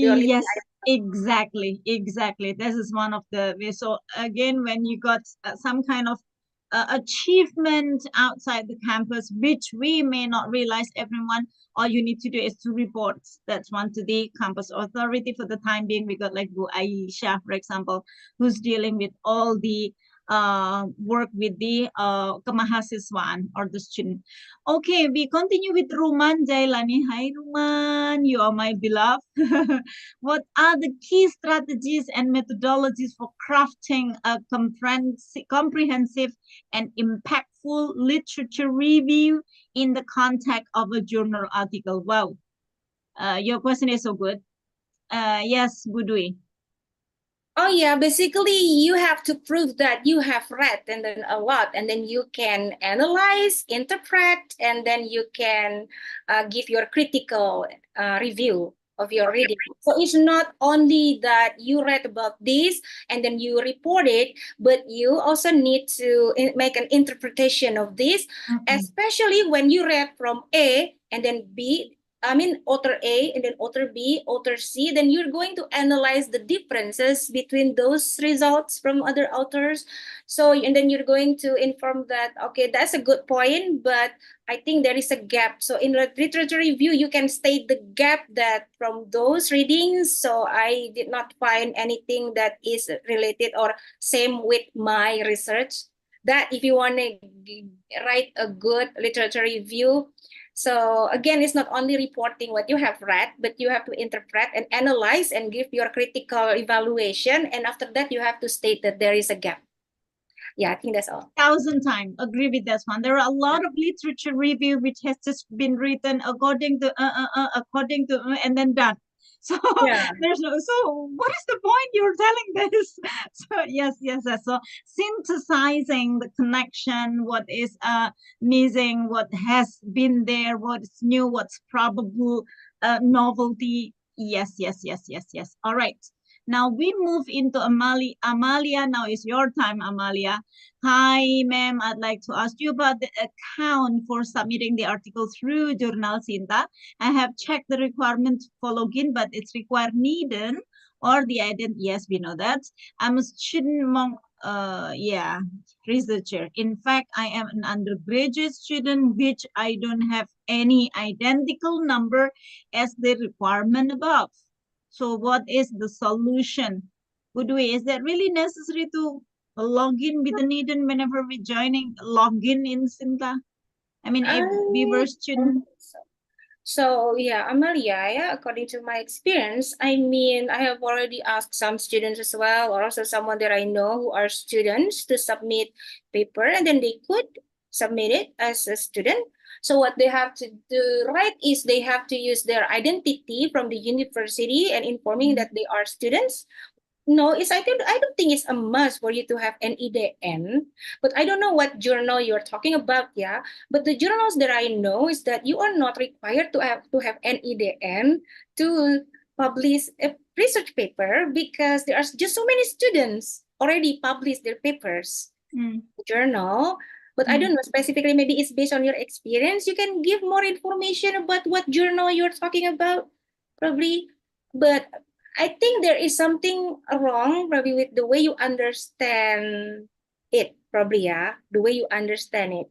the only thing Yes, exactly. This is one of the ways. So again, when you got some kind of achievement outside the campus, which we may not realize, everyone, all you need to do is to report that one to the campus authority. For the time being, we got like Bu Aisha, for example, who's dealing with all the work with the kemahasiswaan or the student. Okay, we continue with Ruman Jailani. Hi, Ruman, you are my beloved. What are the key strategies and methodologies for crafting a comprehensive and impactful literature review in the context of a journal article? Wow, your question is so good. Yes, Budui. Oh yeah, basically you have to prove that you have read and then a lot, and then you can analyze, interpret, and then you can give your critical review of your reading. So it's not only that you read about this and then you report it, but you also need to make an interpretation of this, especially when you read from A and then B. author A and then author B, author C, then you're going to analyze the differences between those results from other authors. So, and then you're going to inform that, okay, that's a good point, but I think there is a gap. So in literature review, you can state the gap that from those readings, so I did not find anything that is related or same with my research. That if you want to write a good literature review, so again, it's not only reporting what you have read, but you have to interpret and analyze and give your critical evaluation. And after that, you have to state that there is a gap. Yeah, I think that's all. 1,000 times agree with this one. There are a lot of literature review which has just been written according to and then done. So Yeah. there's no. So what is the point you're telling this? So yes. So synthesizing the connection, what is missing, what has been there, what's new, what's probable, novelty. Yes. All right. Now we move into Amalia. Amalia, now is your time, Amalia. Hi, ma'am. I'd like to ask you about the account for submitting the article through Jurnal Sinta. I have checked the requirement for login, but it's required needed or the identity. Yes, we know that. I'm a student among, researcher. In fact, I am an undergraduate student, which I don't have any identical number as the requirement above. So what is the solution? Is that really necessary to log in with the needed whenever we're joining login in Sinta? I mean, if we were student. So yeah, Amalia, yeah, according to my experience, I mean, I have already asked some students as well, or also someone that I know who are students to submit paper, and then they could submit it as a student. So what they have to do, right, is they have to use their identity from the university and informing that they are students. No, I don't think it's a must for you to have an EDN, but I don't know what journal you're talking about, yeah. But the journals that I know is that you are not required to have an EDN to publish a research paper because there are just so many students already published their papers journal. But I don't know specifically, maybe it's based on your experience. You can give more information about what journal you're talking about, probably. But I think there is something wrong probably with the way you understand it, probably, yeah. The way you understand it,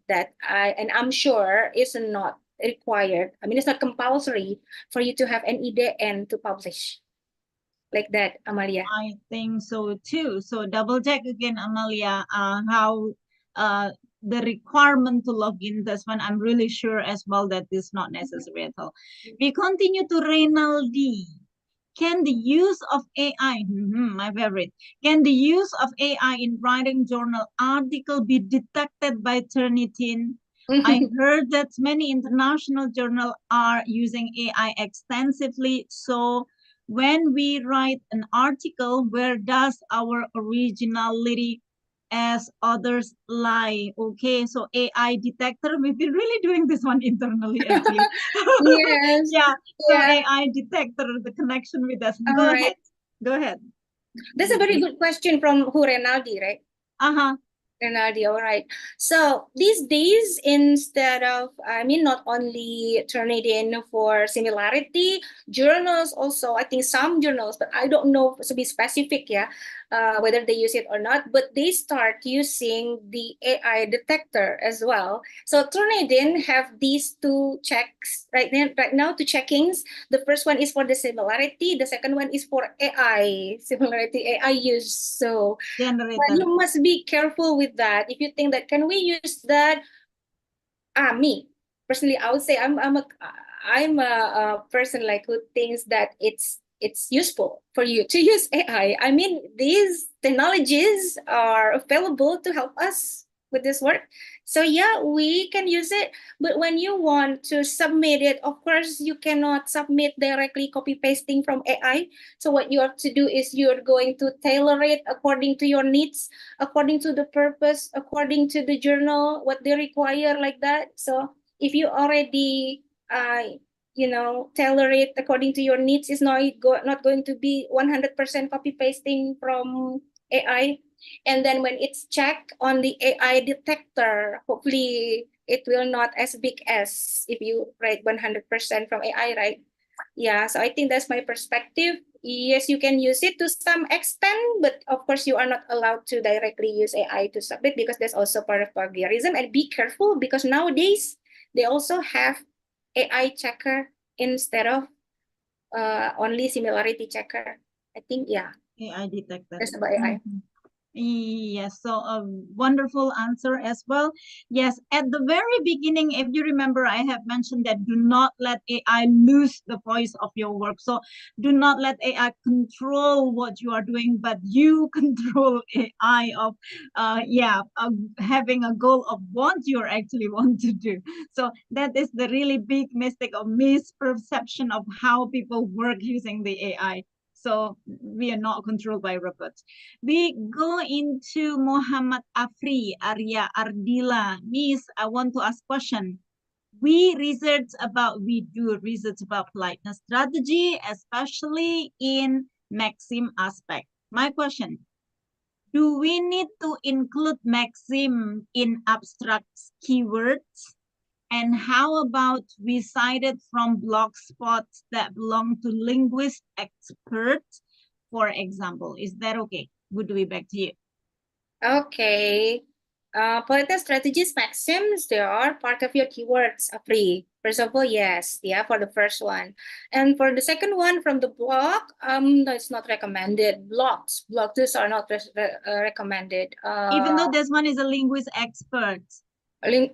I'm sure it's not required. I mean, it's not compulsory for you to have an EDN to publish. Like that, Amalia. I think so too. So double check again, Amalia, how the requirement to log in this one. I'm really sure as well that is not necessary at all. We continue to Reynaldi. Can the use of AI, my favorite, can the use of AI in writing journal article be detected by Turnitin? I heard that many international journals are using AI extensively. So when we write an article, where does our originality as others lie? Okay, so AI detector, we've been really doing this one internally actually. Yes. Yeah, so Yeah. AI detector, the connection with us. All Go right. ahead. Go ahead. That's a very good question from who, Renaldi, right? Uh-huh. Renaldi, all right. So these days, instead of, I mean, not only turn it in for similarity, journals also, I think some journals, but I don't know to be specific, yeah, whether they use it or not, but they start using the AI detector as well. So Turnitin have these two checks right now, two checkings. The first one is for the similarity. The second one is for AI similarity, AI use. So Generator. you must be careful with that. If you think that can we use that, me personally, I would say I'm a person like who thinks that it's useful for you to use AI. I mean, these technologies are available to help us with this work. So yeah, we can use it. But when you want to submit it, of course, you cannot submit directly copy pasting from AI. So what you have to do is you're going to tailor it according to your needs, according to the purpose, according to the journal, what they require, like that. So if you already tailor it according to your needs, it's not going to be 100% copy pasting from AI. And then when it's checked on the AI detector, hopefully it will not as big as if you write 100% from AI, right? Yeah, so I think that's my perspective. Yes, you can use it to some extent, but of course you are not allowed to directly use AI to submit because that's also part of plagiarism. And be careful because nowadays they also have AI checker instead of only similarity checker. I think, yeah, AI detected. that's about AI. Yes, so a wonderful answer as well. Yes, at the very beginning, if you remember, I have mentioned that do not let AI lose the voice of your work. So do not let AI control what you are doing, but you control AI of, having a goal of what you actually want to do. So that is the really big mistake or misperception of how people work using the AI. So we are not controlled by robots. We go into Muhammad Afri, Arya Ardila. Miss, I want to ask question. We do research about politeness strategy, especially in maxim aspect. My question, do we need to include maxim in abstract keywords? And how about we cited from blog spots that belong to linguist experts, for example? Is that okay? Would we back to you? Okay. Politeness strategies maxims, they are part of your keywords, Apri. For example, yes, yeah, for the first one. And for the second one from the blog, no, it's not recommended. Blogs are not recommended. Even though this one is a linguist expert.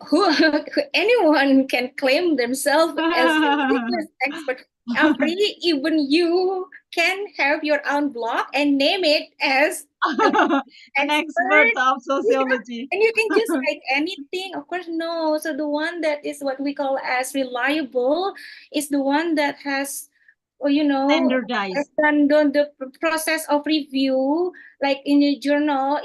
Who anyone can claim themselves as a linguist expert. Apri, even you can have your own blog and name it as an expert of sociology. and you can just write anything. Of course, no. So the one that is what we call as reliable is the one that has, Standardized. done the process of review, like in a journal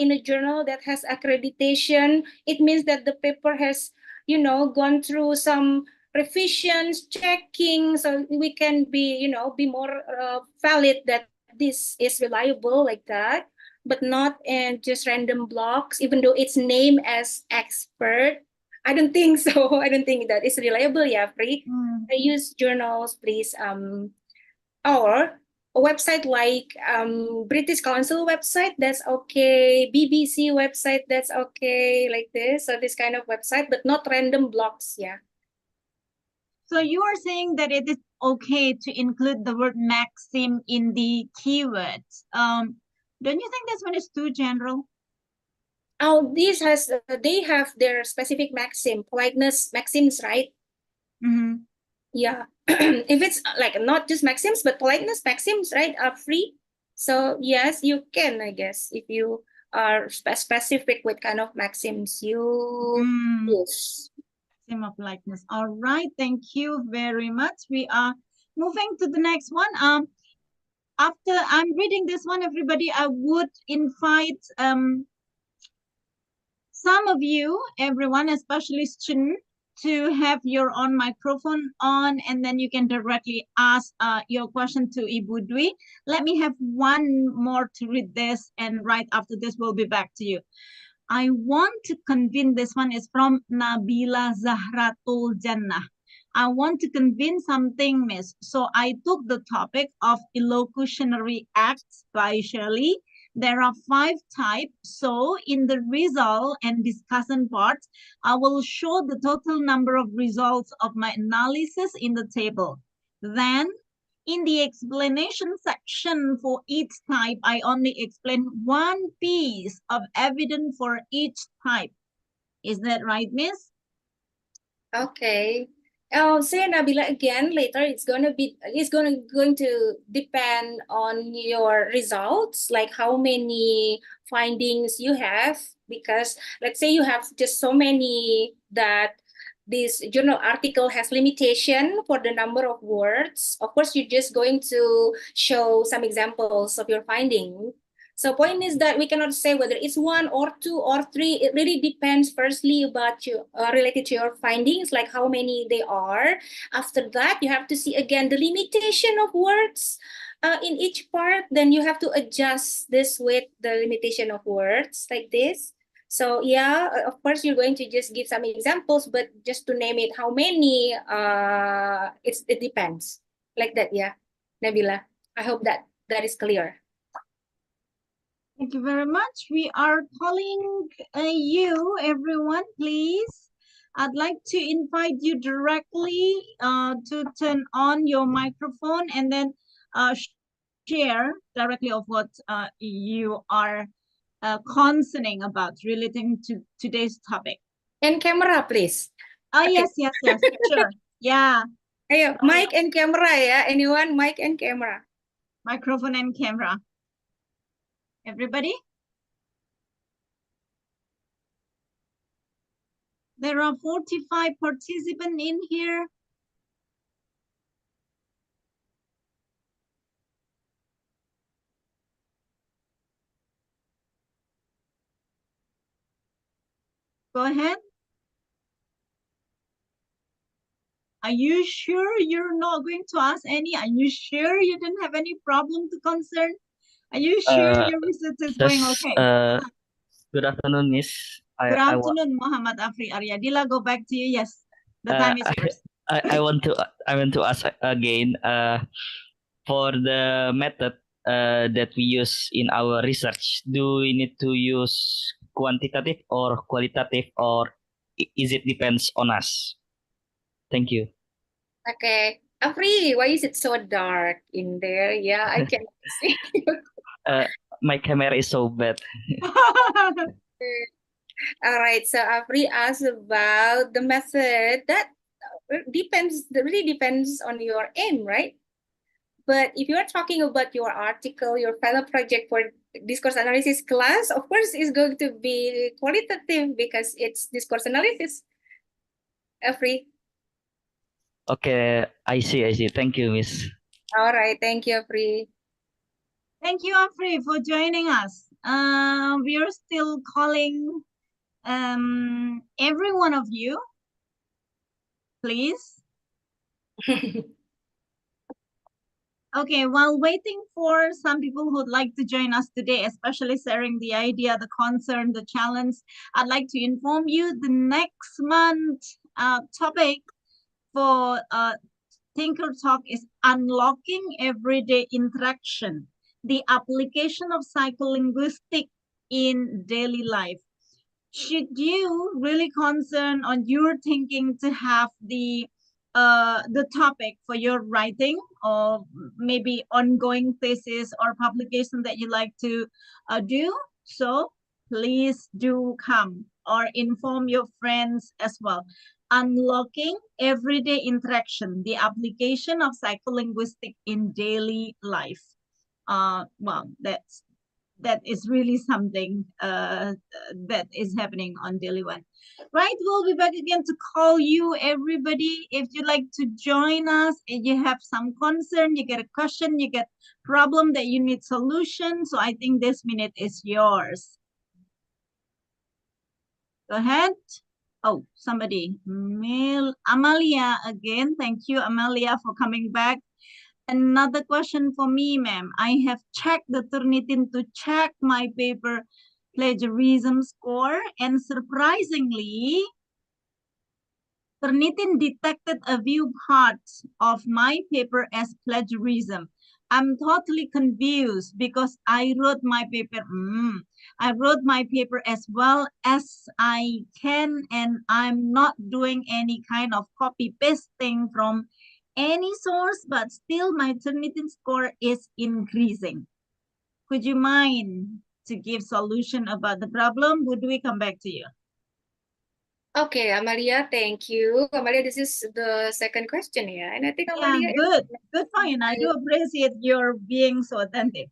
that has accreditation. It means that the paper has, gone through some revisions, checking, so we can be more valid that this is reliable like that, but not in just random blogs, even though it's named as expert. I don't think so. I don't think that is reliable, yeah, Pri. I use journals, please. Or a website like British Council website, that's okay. BBC website, that's okay, like this. So this kind of website, but not random blogs, yeah. So you are saying that it is okay to include the word maxim in the keywords. Don't you think this one is too general? Oh, they have their specific politeness maxims, right? Mm-hmm. Yeah. If it's like not just maxims, but politeness maxims, right, are free. So yes, you can, I guess, if you are specific with kind of maxims you use. Maxim of likeness. All right, thank you very much. We are moving to the next one. After I'm reading this one, everybody, I would invite some of you, everyone, especially students, to have your own microphone on, and then you can directly ask your question to Ibu Dwi. Let me have one more to read this, and right after this, we'll be back to you. I want to convene, this one is from Nabila Zahratul Jannah. I want to convene something, miss. So I took the topic of illocutionary acts by Shirley. There are 5 types. So in the result and discussion part, I will show the total number of results of my analysis in the table. Then in the explanation section for each type, I only explain one piece of evidence for each type. Is that right, miss? Okay. I'll say, Nabila, again later. It's going to depend on your results, like how many findings you have. Because let's say you have just so many that this journal article has limitation for the number of words. Of course, you're just going to show some examples of your finding. So point is that we cannot say whether it's 1 or 2 or 3. It really depends firstly about you related to your findings, like how many they are. After that, you have to see again the limitation of words in each part. Then you have to adjust this with the limitation of words like this. So yeah, of course, you're going to just give some examples, but just to name it, how many, it depends. Like that, yeah, Nabila. I hope that that is clear. Thank you very much. We are calling you, everyone, please. I'd like to invite you directly to turn on your microphone and then share directly of what you are concerning about relating to today's topic. And camera, please. Oh, Okay. yes, sure. Yeah. Ayo, mic and camera ya. Anyone, mic and camera. Microphone and camera. Everybody? There are 45 participants in here. Go ahead. Are you sure you're not going to ask any? Are you sure you didn't have any problem to concern? Are you sure your research is going okay? Good afternoon, Miss. Good afternoon, Muhammad Afri Aryadila. Go back to you. Yes, the time is yours. I want to ask again for the method that we use in our research. Do we need to use quantitative or qualitative, or is it depends on us? Thank you. Okay, Afri, why is it so dark in there? Yeah, I can see. My camera is so bad. All right, so Afri asked about the method that really depends on your aim, right? But if you are talking about your article, your final project for discourse analysis class, of course, it's going to be qualitative because it's discourse analysis. Afri. Okay, I see. Thank you, Miss. All right, thank you, Afri. Thank you, Afri, for joining us. We are still calling every one of you, please. Okay, while waiting for some people who'd like to join us today, especially sharing the idea, the concern, the challenge, I'd like to inform you the next month topic for Thinker Talk is unlocking everyday interaction, the application of psycholinguistics in daily life. Should you really concern on your thinking to have the topic for your writing or maybe ongoing thesis or publication that you like to do, so please do come or inform your friends as well. Unlocking everyday interaction, the application of psycholinguistics in daily life. Well, that is really something that is happening on daily one. Right, we'll be back again to call you, everybody. If you'd like to join us and you have some concern, you get a question, you get problem that you need solution. So I think this minute is yours. Go ahead. Oh, somebody, Amalia again. Thank you, Amalia, for coming back. Another question for me, ma'am. I have checked the Turnitin to check my paper plagiarism score, and surprisingly, Turnitin detected a few parts of my paper as plagiarism. I'm totally confused because I wrote my paper. I wrote my paper as well as I can, and I'm not doing any kind of copy pasting from any source, but still my Turnitin score is increasing. Could you mind to give solution about the problem? Would we come back to you? Okay, Amalia, thank you. Amalia, this is the second question here. And I think Amalia good fine. I do appreciate your being so attentive.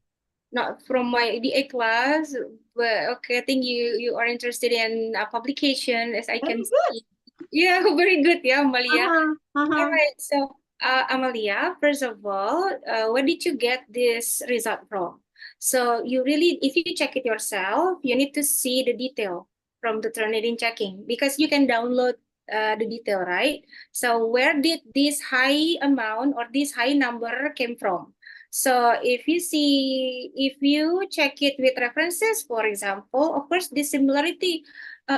Not from my DA class, but okay, I think you are interested in a publication, as I can see. Yeah, very good, yeah, Amalia. All right, so Amalia, first of all, where did you get this result from? So you really, if you check it yourself, you need to see the detail from the Turnitin checking because you can download the detail, right? So where did this high amount or this high number came from? So if you check it with references, for example, of course, the similarity.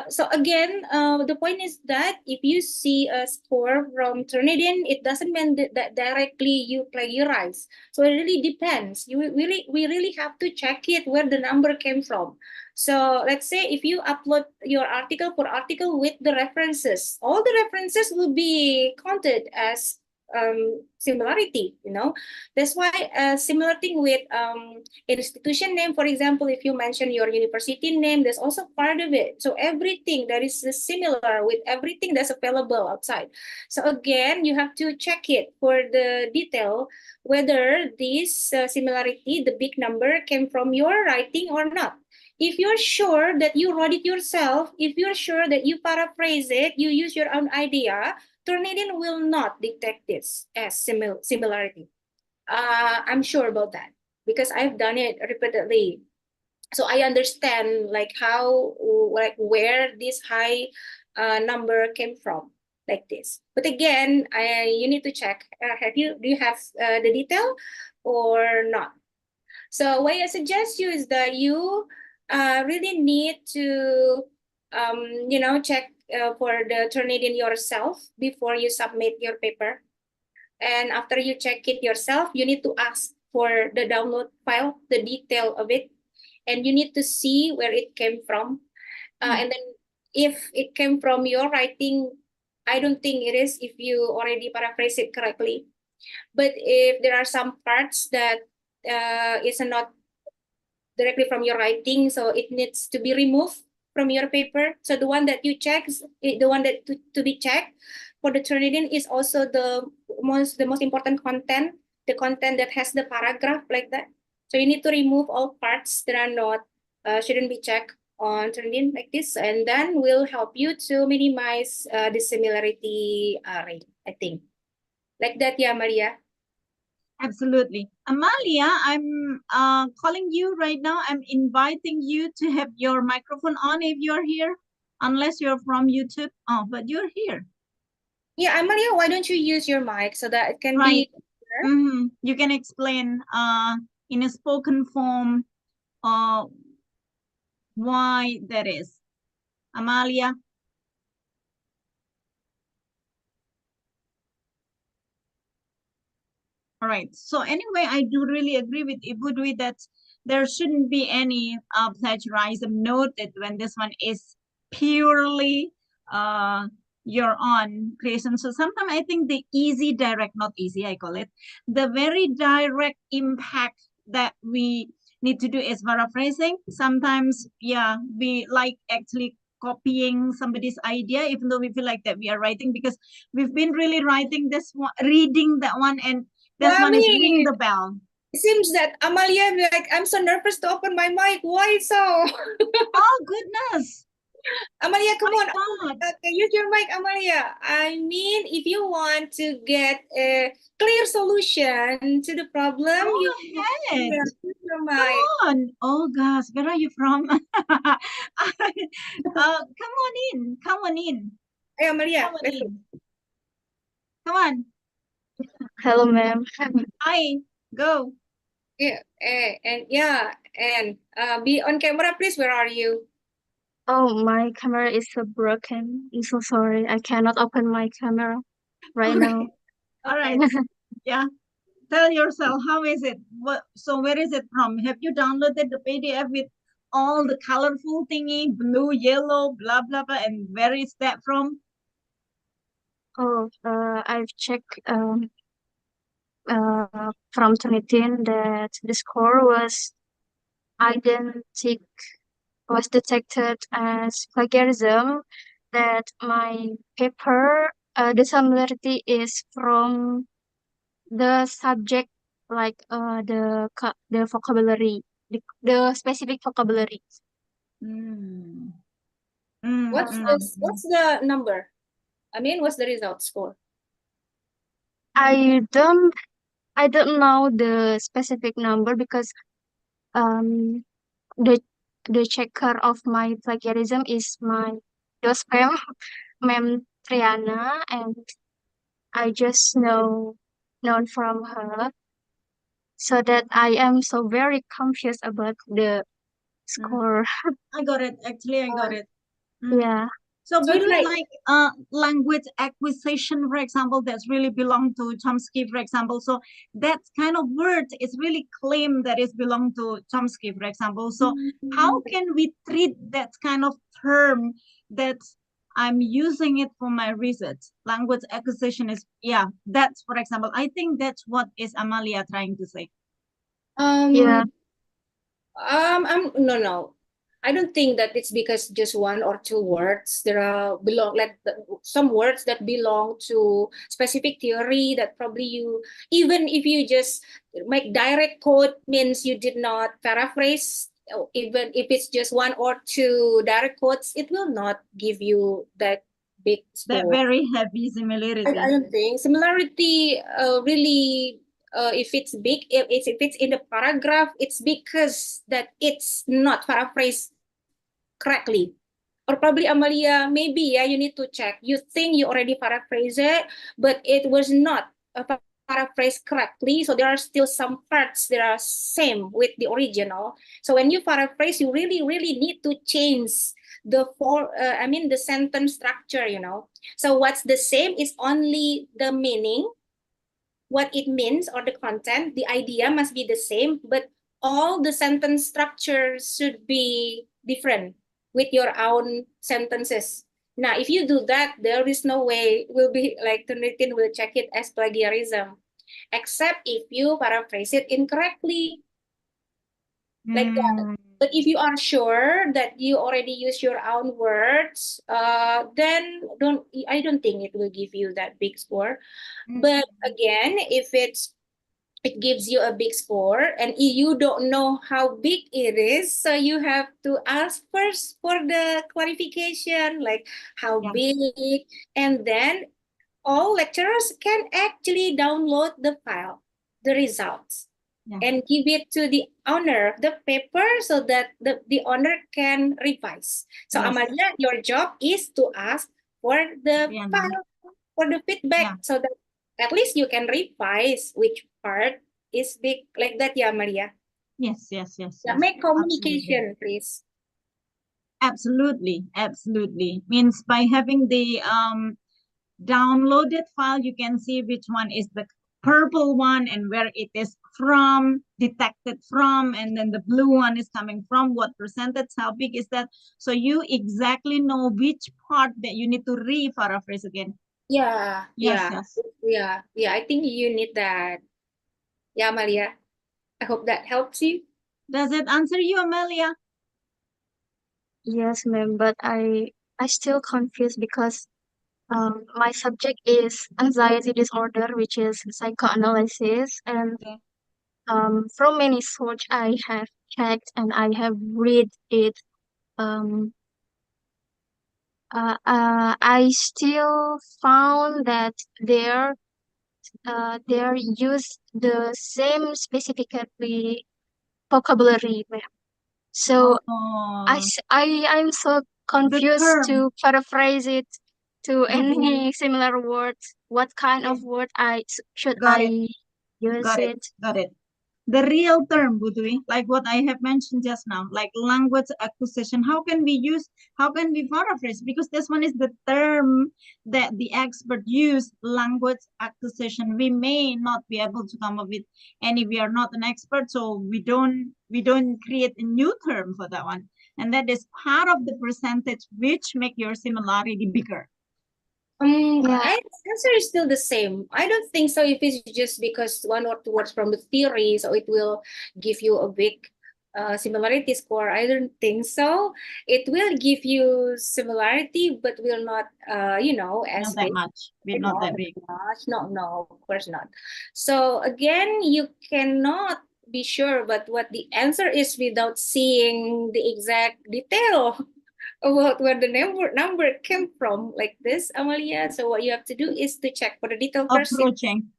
So again, the point is that if you see a score from Turnitin, it doesn't mean that directly you plagiarize. So it really depends. We really have to check it where the number came from. So let's say if you upload your article for article with the references, all the references will be counted as similarity, That's why similar thing with institution name, for example, if you mention your university name, there's also part of it. So everything that is similar with everything that's available outside. So again, you have to check it for the detail, whether this similarity, the big number, came from your writing or not. If you're sure that you wrote it yourself, if you're sure that you paraphrase it, you use your own idea, Turnitin will not detect this as similarity. I'm sure about that because I've done it repeatedly. So I understand where this high number came from, like this. But again, you need to check. Do you have the detail or not? So what I suggest you is that you really need to check for the Turnitin yourself before you submit your paper. And after you check it yourself, you need to ask for the download file, the detail of it, and you need to see where it came from. And then if it came from your writing, I don't think it is if you already paraphrase it correctly. But if there are some parts that is not directly from your writing, so it needs to be removed from your paper. So the one that you check, the one that to be checked for the Turnitin is also the most important content, the content that has the paragraph like that. So you need to remove all parts that are not shouldn't be checked on Turnitin like this, and then will help you to minimize the similarity rate. I think like that, yeah, Maria. Absolutely. Amalia, I'm calling you right now. I'm inviting you to have your microphone on if you're here, unless you're from YouTube. Oh, but you're here. Yeah, Amalia, why don't you use your mic so that it can Right. be You can explain in a spoken form why that is. Amalia. All right. So anyway, I do really agree with Ibu Dwi that there shouldn't be any plagiarism. Note that when this one is purely your own creation. So sometimes I think the easy, direct, not easy, I call it, the very direct impact that we need to do is paraphrasing. Sometimes, yeah, we like actually copying somebody's idea, even though we feel like that we are writing because we've been really writing this one, reading that one, and this one is ring the bell. It seems that Amalia, like, I'm so nervous to open my mic. Why so? Oh, goodness. Amalia, come on. God. Use your mic, Amalia. I mean, if you want to get a clear solution to the problem, Go you ahead. use your mic. Come on. Oh, gosh. Where are you from? Come on in. Come on in. Hey, Amalia. Come on in. Come on. Hello, ma'am. Hi. Go. Yeah, and be on camera, please. Where are you? Oh, my camera is broken. I'm so sorry. I cannot open my camera right now. All right. Yeah. Tell yourself, how is it? So where is it from? Have you downloaded the PDF with all the colorful thingy, blue, yellow, blah, blah, blah, and where is that from? Oh, I've checked from Turnitin that the score identical was detected as plagiarism. That my paper, the similarity is from the subject, like the vocabulary, the specific vocabulary. What's the number? I mean, what's the result score? I don't know the specific number because um the checker of my plagiarism is my dospem, Mem Triana, and I just known from her. so that I am so very confused about the score. I got it. Actually, I got it. Yeah. So So it's between like language acquisition, for example, that's really belong to Chomsky, for example. So that kind of word is really claimed that is belong to Chomsky, for example. So how can we treat that kind of term that I'm using it for my research? Language acquisition is, yeah, that's, for example, I think that's what is Amalia trying to say. Yeah. no. I don't think that it's because just one or two words. There are some words that belong to specific theory that probably you, even if you just make direct quote, means you did not paraphrase, even if it's just one or two direct quotes, it will not give you that big That score. very heavy similarity. I don't think similarity really if it's big, if it's in the paragraph, it's because that it's not paraphrased correctly. Or probably Amalia, maybe you need to check. You think you already paraphrased it, but it was not paraphrased correctly. So there are still some parts that are same with the original. So when you paraphrase, you really need to change the sentence structure, So what's the same is only the meaning, what it means, or the content. The idea must be the same, but all the sentence structures should be different with your own sentences. Now, if you do that, there is no way will be like Turnitin will check it as plagiarism, except if you paraphrase it incorrectly, like that. But if you are sure that you already use your own words, then I don't think it will give you that big score. But again, if it gives you a big score and you don't know how big it is, so you have to ask first for the clarification, like how big, and then all lecturers can actually download the file, the results, and give it to the owner of the paper so that the owner can revise. So Amalia, your job is to ask for the file, for the feedback, so that at least you can revise which part is big, like that, Maria. Yes. Make communication, please. Absolutely. Means by having the downloaded file, you can see which one is the purple one and where it is from, detected from, and then the blue one is coming from, what percentage, how big is that. So you exactly know which part that you need to re-paraphrase again. Yeah. I think you need that. Yeah, Maria. I hope that helps you. Does it answer you, Amelia? Yes, ma'am, but I still confused because my subject is anxiety disorder, which is psychoanalysis, and from many sources I have checked and I have read it. I still found that there use the same specifically vocabulary, ma'am. So I'm so confused to paraphrase it to any similar words. What kind of word should I use it? Got it. The real term, Budwi, like what I have mentioned just now, like language acquisition. How can we paraphrase? Because this one is the term that the expert use, language acquisition. We may not be able to come up with any. We are not an expert, so we don't create a new term for that one. And that is part of the percentage which make your similarity bigger. Answer is still the same. I don't think so. If it's just because one or two words from the theory, so it will give you a big similarity score. I don't think so. It will give you similarity, but will not, as not that big. much. Not that big. No, of course not. So again, you cannot be sure, but what the answer is without seeing the exact detail about where the number came from, like this, Amalia. So what you have to do is to check for the detail first. Approaching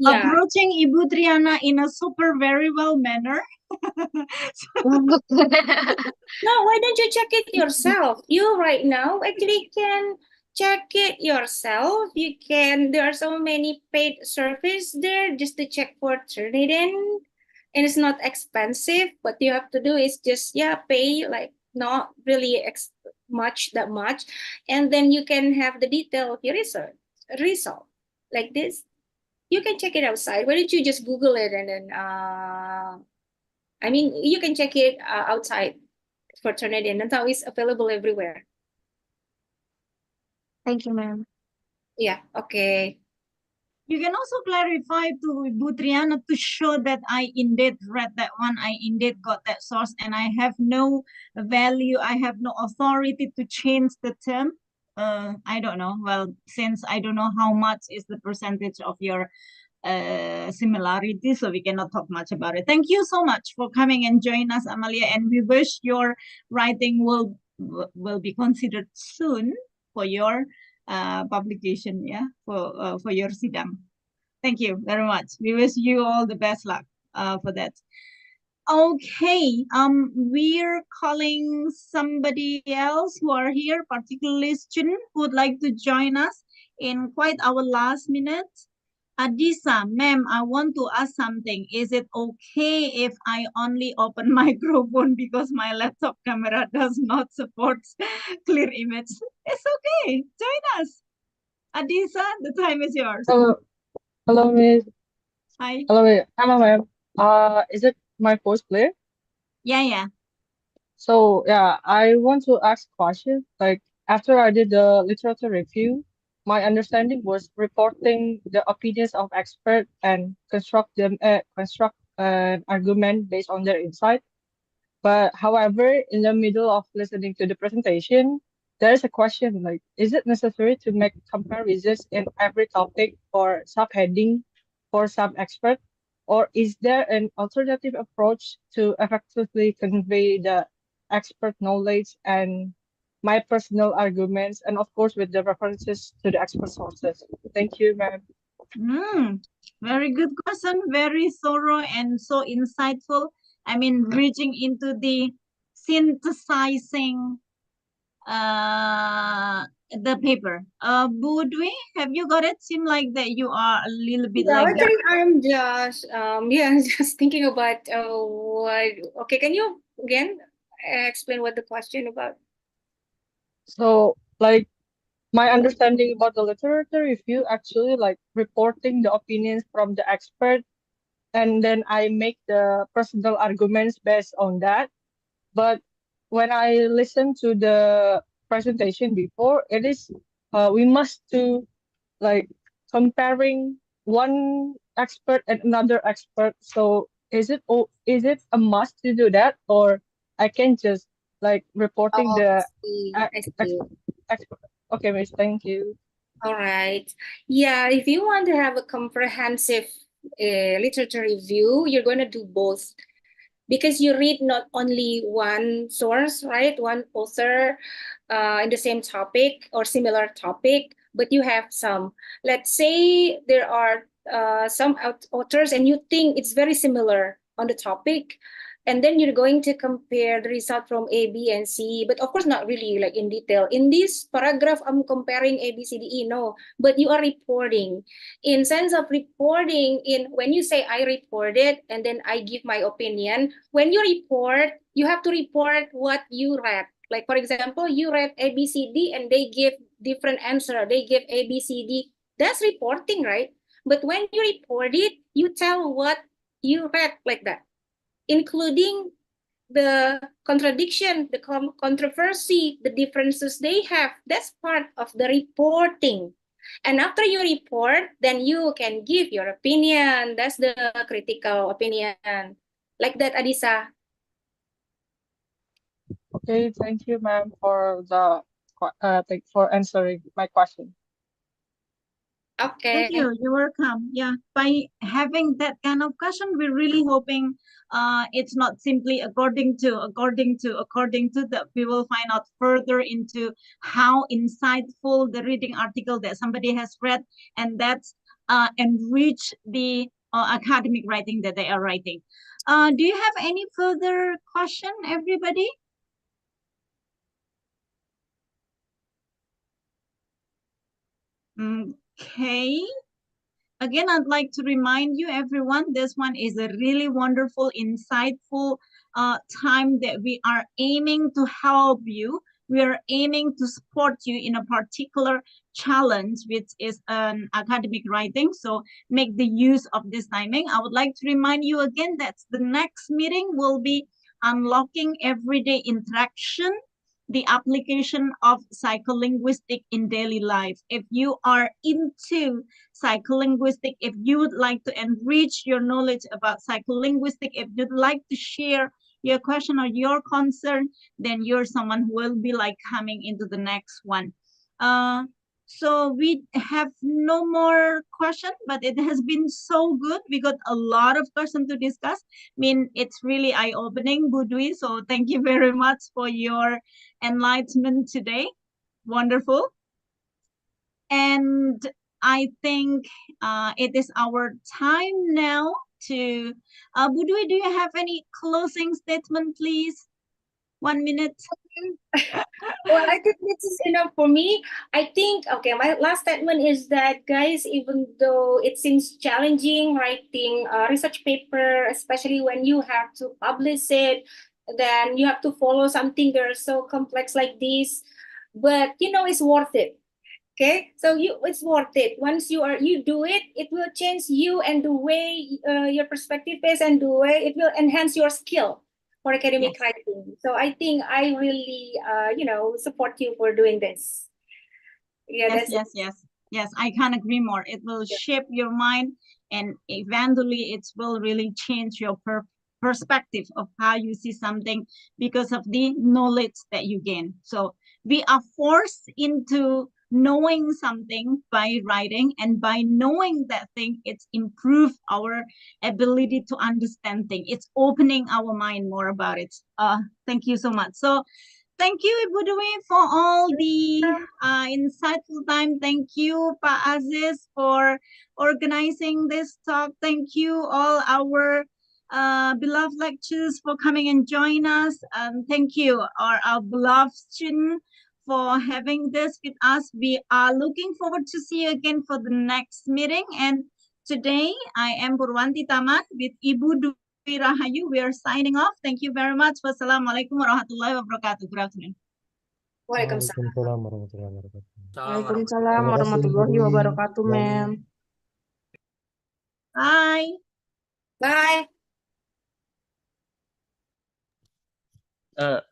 Ibu Triana in a super very well manner. No, why don't you check it yourself? You right now actually can check it yourself. There are so many paid service there just to check for Trinidad. and it's not expensive. What you have to do is just pay like not really much that much, and then you can have the detail of your result like this. You can check it outside. Why don't you just Google it and then I mean you can check it outside for Turnitin, and now it's available everywhere. Thank you, ma'am. Yeah, okay. You can also clarify to Butriana to show that I indeed read that one, I indeed got that source, and I have no value, I have no authority to change the term. I don't know. Well, since I don't know how much is the percentage of your similarity, so we cannot talk much about it. Thank you so much for coming and join us, Amalia, and we wish your writing will be considered soon for your publication, for your sidang. Thank you very much. We wish you all the best luck for that. Okay, we're calling somebody else who are here, particularly student who would like to join us in quite our last minute. Adisa, ma'am, I want to ask something. Is it okay if I only open microphone because my laptop camera does not support clear image? It's okay. Join us. Adisa, the time is yours. Hello, Miss. Hi. Hello, ma'am. Is it my voice clear? Yeah. So yeah, I want to ask a question. Like after I did the literature review, my understanding was reporting the opinions of experts and construct an argument based on their insight. But however, in the middle of listening to the presentation, there is a question like, is it necessary to make comparisons in every topic or subheading for some expert? Or is there an alternative approach to effectively convey the expert knowledge and my personal arguments, and of course with the references to the expert sources? Thank you, ma'am. Very good question. Very thorough and so insightful. I mean, reaching into the synthesizing the paper. Budwi, have you got it? Seem like that you are a little bit Yeah, like that. actually, I'm just just thinking about what. Okay, can you again explain what the question about? So like my understanding about the literature review actually like reporting the opinions from the expert, and then I make the personal arguments based on that. But when I listen to the presentation before, it is we must do like comparing one expert and another expert. So is it a must to do that, or I can just like reporting Oh, the I see. expert? Okay, Miss, thank you. All right. Yeah, if you want to have a comprehensive literature review, you're going to do both, because you read not only one source, right? One author in the same topic or similar topic, but you have some. Let's say there are some authors and you think it's very similar on the topic, and then you're going to compare the result from A, B, and C, but of course not really like in detail. In this paragraph, I'm comparing A, B, C, D, E. No, but you are reporting. In sense of reporting, in when you say I reported and then I give my opinion, when you report, you have to report what you read. Like for example, you read A, B, C, D, and they give different answer. They give A, B, C, D. That's reporting, right? But when you report it, you tell what you read like that, including the contradiction, the controversy, the differences they have. That's part of the reporting. And after you report, then you can give your opinion. That's the critical opinion. Like that, Adisa. Okay, thank you, ma'am, for the for answering my question. Okay. Thank you. You're welcome. Yeah, by having that kind of question, we're really hoping it's not simply according to that we will find out further into how insightful the reading article that somebody has read, and that's enrich the academic writing that they are writing. Do you have any further question, everybody? Okay. Again, I'd like to remind you, everyone, this one is a really wonderful, insightful time that we are aiming to help you. We are aiming to support you in a particular challenge, which is an academic writing. So make the use of this timing. I would like to remind you again that the next meeting will be unlocking everyday interaction, the application of psycholinguistic in daily life. If you are into psycholinguistic, if you would like to enrich your knowledge about psycholinguistic, if you'd like to share your question or your concern, then you're someone who will be like coming into the next one. So we have no more question, but it has been so good. We got a lot of questions to discuss. I mean, it's really eye-opening, Budwi. So thank you very much for your enlightenment today. Wonderful. And I think it is our time now to, Budwi, do you have any closing statement, please? 1 minute. Well, I think this is enough for me. I think, okay, my last statement is that, guys, even though it seems challenging writing a research paper, especially when you have to publish it, then you have to follow something that's so complex like this, but you know, it's worth it. Okay, so it's worth it. Once you do it, it will change you and the way your perspective is, and the way it will enhance your skill for academic writing. So I think I really support you for doing this. Yeah, Yes, I can't agree more. It will shape your mind, and eventually it will really change your perspective of how you see something because of the knowledge that you gain. So we are forced into knowing something by writing, and by knowing that thing, it's improved our ability to understand things. It's opening our mind more about it. Thank you so much. So thank you, Ibu Dwi, for all the insightful time. Thank you, Pak Aziz, for organizing this talk. Thank you, all our beloved lecturers, for coming and join us. And thank you, our beloved student, for having this with us. We are looking forward to see you again for the next meeting. And today, I am Purwanti Tamat with Ibu Dwi Rahayu. We are signing off. Thank you very much. Wassalamualaikum warahmatullahi wabarakatuh. Good afternoon. Waalaikumsalam. Waalaikumsalam warahmatullahi wabarakatuh. Waalaikumsalam Terima kasih, warahmatullahi Ibu Dwi. wabarakatuh, Bye. ma'am. Bye. Bye.